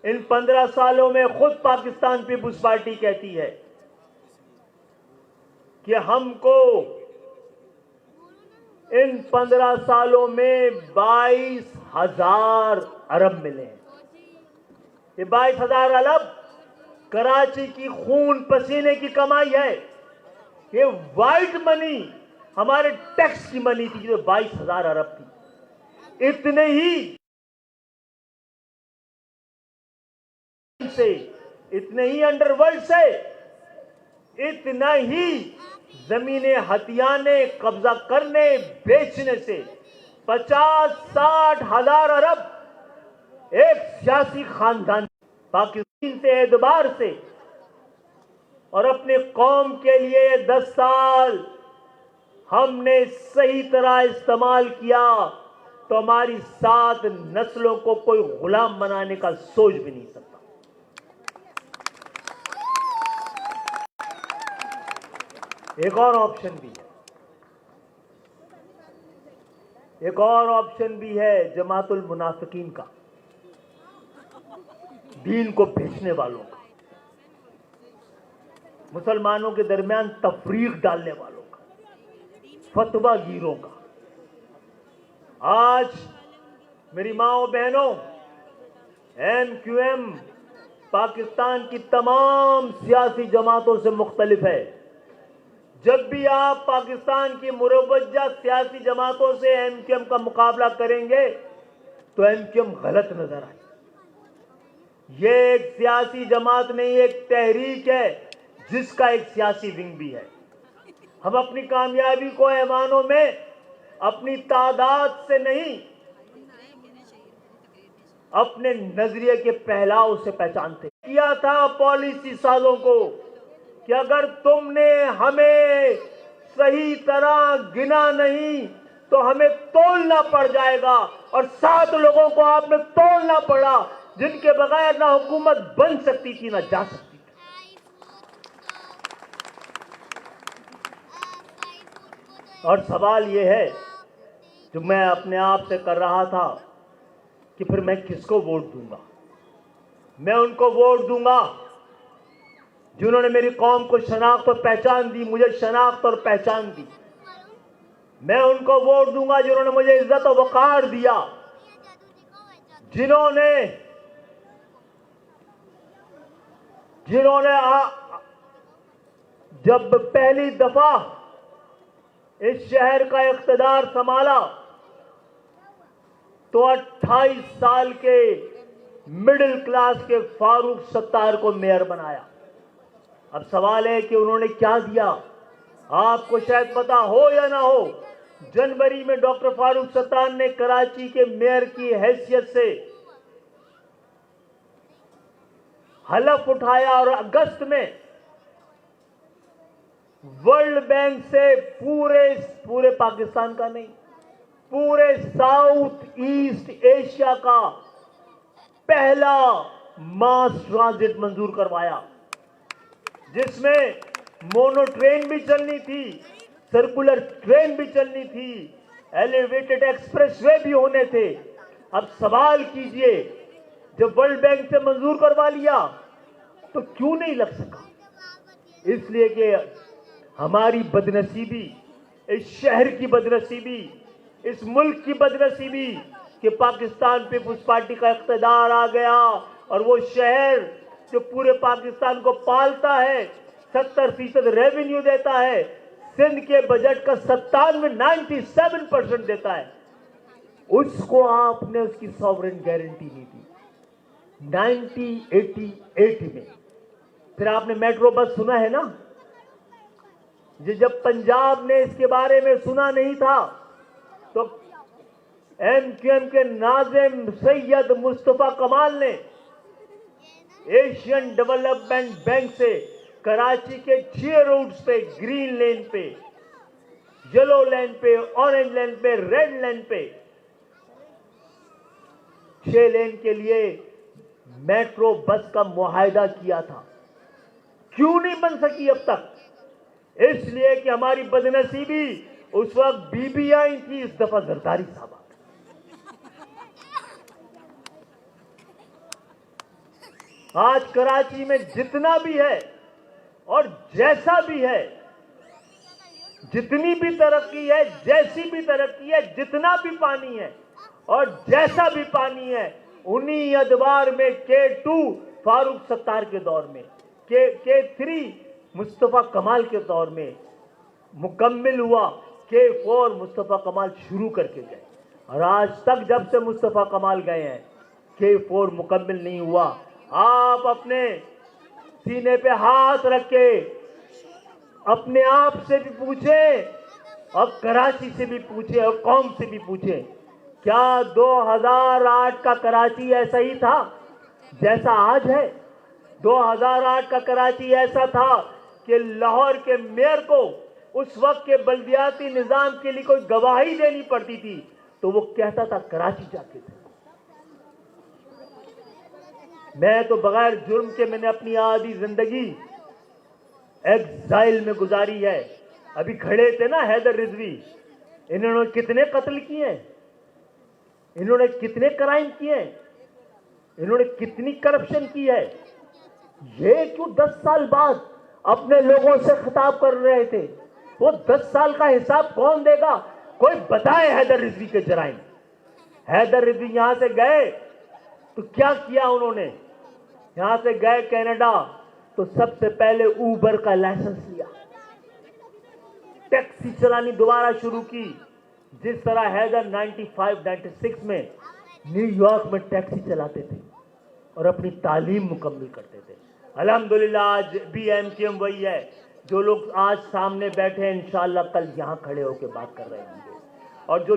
इन 15 सालों में खुद पाकिस्तान पीपुल्स पार्टी कहती है कि हमको इन 15 सालों में 22,000 अरब मिले हैं। ये 22,000 अरब कराची की खून पसीने की कमाई है। ये वाइट मनी हमारे टैक्स की मनी थी जो 22,000 अरब थी। इतने ही अंडरवर्ल्ड से, इतना ही जमीनें हथियाने कब्जा करने बेचने से 50-60 हजार अरब एक सियासी खानदान पाकिस्तान से एतबार से और अपने कौम के लिए 10 साल हमने सही तरह इस्तेमाल किया तो हमारी 7 नस्लों को कोई गुलाम बनाने का सोच भी नहीं सकता। एक और ऑप्शन भी है, एक और ऑप्शन भी है जमातुल मुनाफिकीन का, दीन को बेचने वालों का, मुसलमानों के दरमियान तफरीक डालने वालों का, फतवा गिरों का। आज मेरी माओ बहनों, MQM पाकिस्तान की तमाम सियासी जमातों से मुख्तलिफ है। जब भी आप पाकिस्तान की मुरवज्जा सियासी जमातों से MQM का मुकाबला करेंगे तो MQM गलत नजर आए। ये एक सियासी जमात नहीं, एक तहरीक है जिसका एक सियासी विंग भी है। हम अपनी कामयाबी को ऐवानों में अपनी तादाद से नहीं, अपने नजरिए के पहलाव से पहचानते। किया था पॉलिसी साजों को कि अगर तुमने हमें सही तरह गिना नहीं तो हमें तोलना पड़ जाएगा। और 7 लोगों को आपने तोलना पड़ा जिनके बगैर ना हुकूमत बन सकती थी ना जा सकती थी। और सवाल यह है जो मैं अपने आप से कर रहा था कि फिर मैं किसको वोट दूंगा? मैं उनको वोट दूंगा जिन्होंने मेरी कौम को शनाख्त और पहचान दी, मुझे शनाख्त और पहचान दी। मैं उनको वोट दूंगा जिन्होंने मुझे इज्जत और वकार दिया, जिन्होंने जब पहली दफा इस शहर का इख्तिदार संभाला तो 28 साल के मिडिल क्लास के फारूक सत्तार को मेयर बनाया। अब सवाल है कि उन्होंने क्या दिया। आपको शायद पता हो या ना हो, जनवरी में डॉक्टर फारूक सत्तार ने कराची के मेयर की हैसियत से हलफ उठाया और अगस्त में वर्ल्ड बैंक से पूरे पाकिस्तान का नहीं, पूरे साउथ ईस्ट एशिया का पहला मास ट्रांजिट मंजूर करवाया, जिसमें मोनो ट्रेन भी चलनी थी, सर्कुलर ट्रेन भी चलनी थी, एलिवेटेड एक्सप्रेसवे भी होने थे। अब सवाल कीजिए, जब वर्ल्ड बैंक से मंजूर करवा लिया तो क्यों नहीं लग सका? इसलिए कि हमारी बदनसीबी, इस शहर की बदनसीबी, इस मुल्क की बदनसीबी कि पाकिस्तान पीपुल्स पार्टी का इख्तिदार आ गया और वो शहर जो पूरे पाकिस्तान को पालता है, 70% रेवेन्यू देता है, सिंध के बजट का 97% देता है, उसको आपने उसकी सॉवरेन गारंटी नहीं दी 1988 में। फिर आपने मेट्रो बस सुना है ना, जब पंजाब ने इसके बारे में सुना नहीं था तो MQM के नाज़िम सैयद मुस्तफा कमाल ने एशियन डेवलपमेंट बैंक से कराची के 6 रूट्स पे, ग्रीन लेन पे, येलो लेन पे, ऑरेंज लेन पे, रेड लेन पे 6 लेन के लिए मेट्रो बस का मुआहदा किया था। क्यों नहीं बन सकी अब तक? इसलिए कि हमारी बदनसीबी, उस वक्त बीबी आई थी, इस दफा जरदारी साहब। आज कराची में जितना भी है और जैसा भी है, जितनी भी तरक्की है, जैसी भी तरक्की है, जितना भी पानी है और जैसा भी पानी है, उन्हीं अदवार में K2 फारूक सत्तार के दौर में, K3 मुस्तफा कमाल के दौर में मुकम्मिल हुआ, K4 मुस्तफा कमाल शुरू करके गए और आज तक जब से मुस्तफा कमाल गए हैं K4 मुकम्मिल नहीं हुआ। आप अपने सीने पे हाथ रख के अपने आप से भी पूछें और कराची से भी पूछें और कौम से भी पूछें, क्या 2008 का कराची ऐसा ही था जैसा आज है? 2008 का कराची ऐसा था कि लाहौर के मेयर को उस वक्त के बल्दियाती निजाम के लिए कोई गवाही देनी पड़ती थी तो वो कहता था कराची जाके थे। मैं तो बगैर जुर्म के मैंने अपनी आधी जिंदगी एग्जाइल में गुजारी है। अभी खड़े थे ना हैदर रिजवी, इन्होंने कितने कत्ल किए हैं, इन्होंने कितने क्राइम किए हैं, इन्होंने कितनी करप्शन की है। ये क्यों 10 साल बाद अपने लोगों से खिताब कर रहे थे? वो 10 साल का हिसाब कौन देगा? कोई बताए हैदर रिजवी के जराइम। हैदर रिजवी यहां से गए तो क्या किया उन्होंने? यहां से गए कनाडा तो सबसे पहले ऊबर का लाइसेंस लिया, टैक्सी चलानी दोबारा शुरू की। जिस तरह हैदर 95-96 में न्यूयॉर्क में टैक्सी चलाते थे और अपनी तालीम मुकम्मल करते थे। अल्हम्दुलिल्लाह आज भी MQM वही है। जो लोग आज सामने बैठे हैं इंशाअल्लाह कल यहां खड़े होकर बात कर रहे होंगे, और जो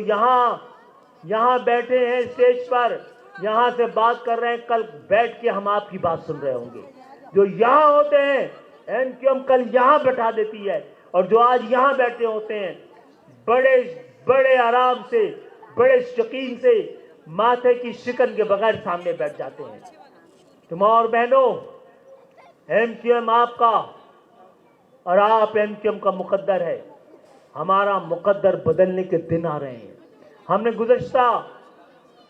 यहां बैठे हैं स्टेज पर, यहां से बात कर रहे हैं, कल बैठ के हम आपकी बात सुन रहे होंगे। जो यहां होते हैं MQM कल यहां बैठा देती है, और जो आज यहां बैठे होते हैं बड़े आराम से, बड़े शकीन से, माथे की शिकन के बगैर सामने बैठ जाते हैं। तुम और बहनों, MQM आपका और आप MQM का मुकद्दर है। हमारा मुकद्दर बदलने के दिन आ रहे हैं। हमने गुज़श्ता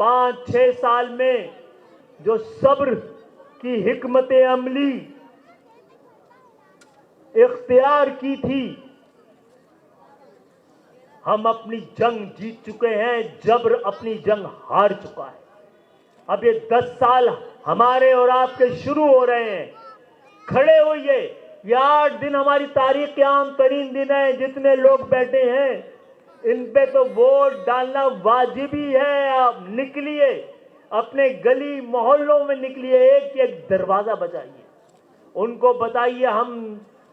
5-6 साल में जो सब्र की हिकमत अमली इख्तियार की थी, हम अपनी जंग जीत चुके हैं, जबर अपनी जंग हार चुका है। अब ये 10 साल हमारे और आपके शुरू हो रहे हैं। खड़े होइए, ये 8 दिन हमारी तारीख के आम तरीन दिन है। जितने लोग बैठे हैं इन पे तो वोट डालना वाजिबी है। आप निकलिए, अपने गली मोहल्लों में निकलिए, एक एक दरवाजा बजाइए, उनको बताइए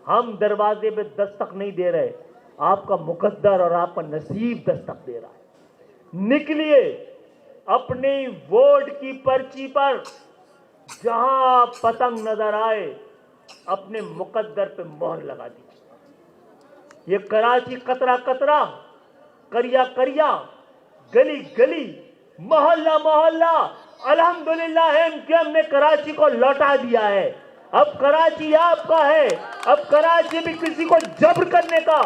हम दरवाजे पे दस्तक नहीं दे रहे, आपका मुकद्दर और आपका नसीब दस्तक दे रहा है। निकलिए, अपनी वोट की पर्ची पर जहां पतंग नजर आए अपने मुकद्दर पे मोहर लगा दीजिए। ये कराची कतरा कतरा, करिया करिया, गली गली, मोहल्ला मोहल्ला, अल्हम्दुलिल्लाह एमक्यूएम ने कराची को लौटा दिया है। अब कराची आपका है। अब कराची में किसी को जबर करने का,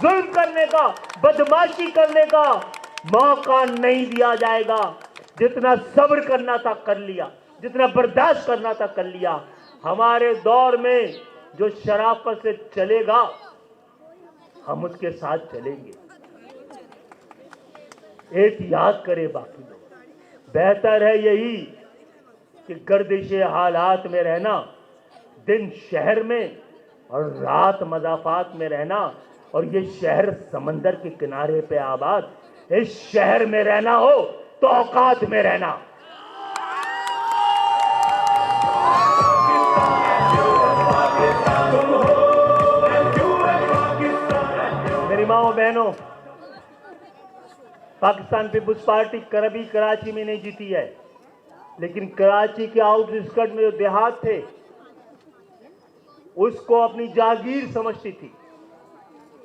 जुल्म करने का, बदमाशी करने का मौका नहीं दिया जाएगा। जितना सब्र करना था कर लिया, जितना बर्दाश्त करना था कर लिया। हमारे दौर में जो शराफत से चलेगा हम उसके साथ चलेंगे। एहतियात करें बाकी लोग। बेहतर है यही कि गर्दिशे हालात में रहना, दिन शहर में और रात मजाफात में रहना। और ये शहर समंदर के किनारे पे आबाद, इस शहर में रहना हो तो औकात में रहना। मेरी माओ बहनों, पाकिस्तान पीपुल्स पार्टी कभी कराची में नहीं जीती है, लेकिन कराची के आउटस्कर्ट में जो देहात थे उसको अपनी जागीर समझती थी।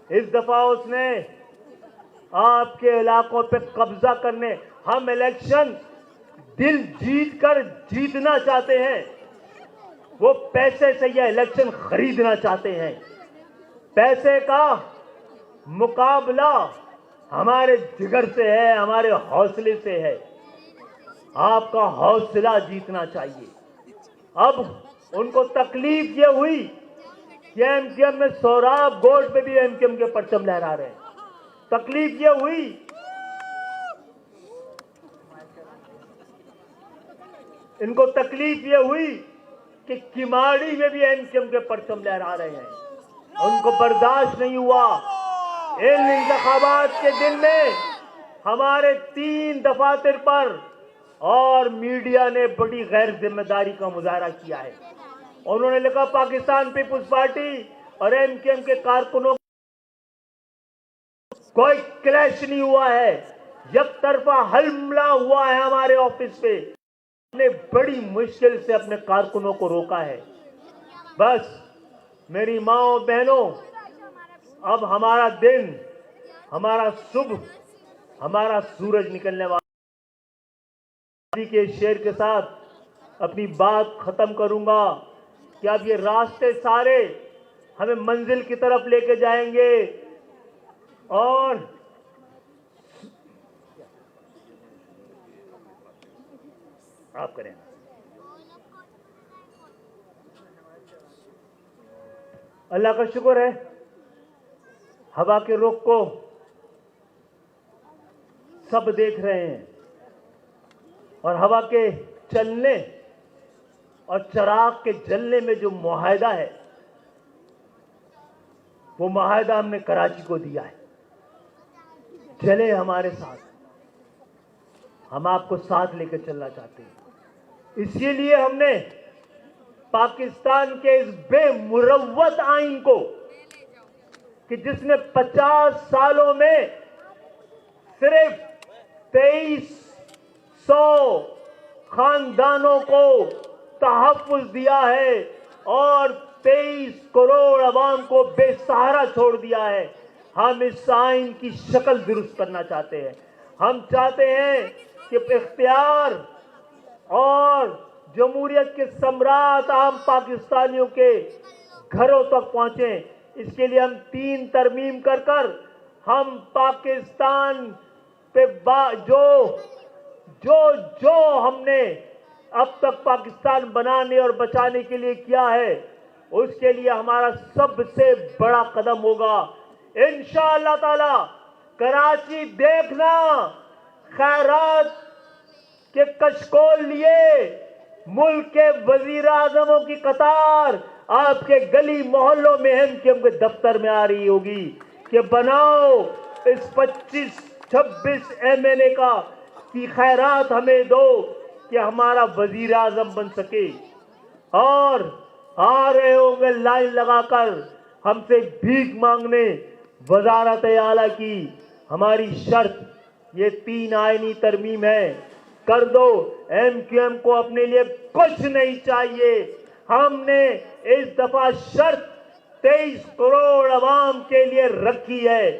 इस दफा उसने आपके इलाकों पे कब्जा करने, हम इलेक्शन दिल जीत कर जीतना चाहते हैं, वो पैसे से यह इलेक्शन खरीदना चाहते हैं। पैसे का मुकाबला हमारे जिगर से है, हमारे हौसले से है। आपका हौसला जीतना चाहिए। अब उनको तकलीफ ये हुई कि एमक्यूएम में सोराब गोल्ड पे भी एमक्यूएम के परचम लहरा रहे हैं। तकलीफ ये हुई इनको तकलीफ ये हुई कि किमाड़ी में भी एमक्यूएम के परचम लहरा रहे हैं। उनको बर्दाश्त नहीं हुआ। इन इंतखाबात के दिन में हमारे 3 दफातर पर और मीडिया ने बड़ी गैर जिम्मेदारी का मुजाहरा किया है। उन्होंने लिखा पाकिस्तान पीपुल्स पार्टी और एमक्यूएम के कारकुनों कोई क्लैश नहीं हुआ है, एक तरफा हमला हुआ है हमारे ऑफिस पे। हमने बड़ी मुश्किल से अपने कारकुनों को रोका है। बस मेरी माओ बहनों, अब हमारा दिन, हमारा सुबह, हमारा सूरज निकलने वाला। के शेर के साथ अपनी बात खत्म करूंगा कि अब ये रास्ते सारे हमें मंजिल की तरफ लेके जाएंगे। और आप करें। अल्लाह का शुक्र है, हवा के रुख को सब देख रहे हैं और हवा के चलने और चराग के जलने में जो मुआहदा है वो मुआहदा हमने कराची को दिया है। चले हमारे साथ, हम आपको साथ लेकर चलना चाहते हैं। इसीलिए हमने पाकिस्तान के इस बेमुरव्वत आइन को, कि जिसने 50 सालों में सिर्फ 2300 खानदानों को तहफ्फुज़ दिया है और 23 करोड़ अवाम को बेसहारा छोड़ दिया है, हम इस आइन की शक्ल दुरुस्त करना चाहते हैं। हम चाहते हैं कि इख्तियार और जमहूरियत के सम्राट आम पाकिस्तानियों के घरों तक पहुंचे। इसके लिए हम 3 तरमीम कर कर हम पाकिस्तान पे जो हमने अब तक पाकिस्तान बनाने और बचाने के लिए किया है, उसके लिए हमारा सबसे बड़ा कदम होगा इंशाअल्लाह ताला कराची देखना, खैरात के कशकोल लिए मुल्क के वजीर आजमों की कतार आपके गली मोहल्लों में एमक्यूएम के दफ्तर में आ रही होगी कि बनाओ इस 25-26 एमएनए का की खैरात हमें दो कि हमारा वजीर आजम बन सके। और आ रहे होंगे लाइन लगाकर हमसे भीख मांगने वजारत आला की। हमारी शर्त ये 3 आईनी तरमीम है, कर दो। एमक्यूएम को अपने लिए कुछ नहीं चाहिए। हमने इस दफा शर्त 23 करोड़ अवाम के लिए रखी है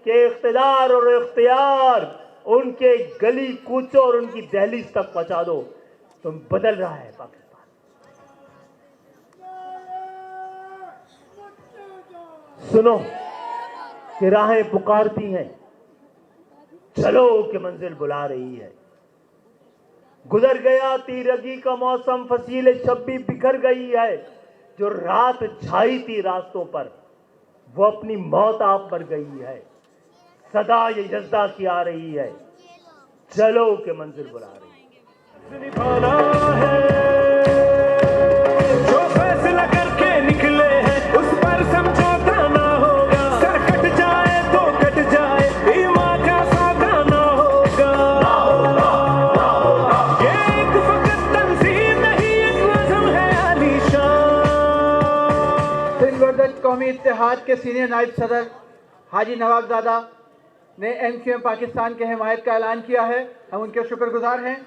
कि इख्तियार और इख्तियार उनके गली कूचों और उनकी दहलीज तक पहुंचा दो। तुम बदल रहा है पाकिस्तान। सुनो कि राहें पुकारती हैं, चलो कि मंजिल बुला रही है। गुजर गया तीरगी का मौसम, फसीले शब्बी बिखर गई है। जो रात छाई थी रास्तों पर वो अपनी मौत आप पर गई है। सदा ये जज्बा की आ रही है, चलो कि मंजिल बुला रही है। निभाना है जो फैसला करके निकले हैं उस पर समझौता ना होगा। सर कट जाए तो कट जाए, ईमान का सौदा ना होगा। ये एक फकत तंजीम नहीं, एक वज़न है आलीशान। सिंध वर्दत कौमी इत्तेहाद के सीनियर नायब सदर हाजी नवाबजादा ने एमक्यूएम पाकिस्तान के हिमायत का ऐलान किया है। हम उनके शुक्रगुजार हैं।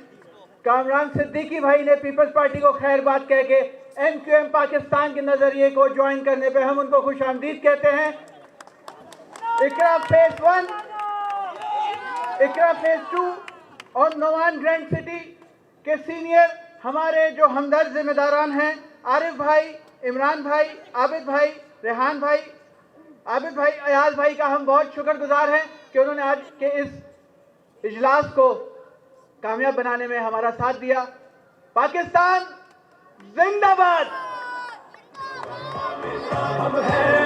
कामरान सिद्दीकी भाई ने पीपल्स पार्टी को खैर बात कह के एमक्यूएम पाकिस्तान के नजरिए को ज्वाइन करने पे हम उनको खुशामदीद कहते हैं। इकरा फेज 1, इकरा फेज 2 और नोमान ग्रैंड सिटी के सीनियर हमारे जो हमदर्द जिम्मेदारान हैं, आरिफ भाई, इमरान भाई, आबिद भाई, रेहान भाई, आबिद भाई, अयाज भाई का हम बहुत शुक्रगुजार हैं कि उन्होंने आज के इस इजलास को कामयाब बनाने में हमारा साथ दिया। पाकिस्तान जिंदाबाद। हम हैं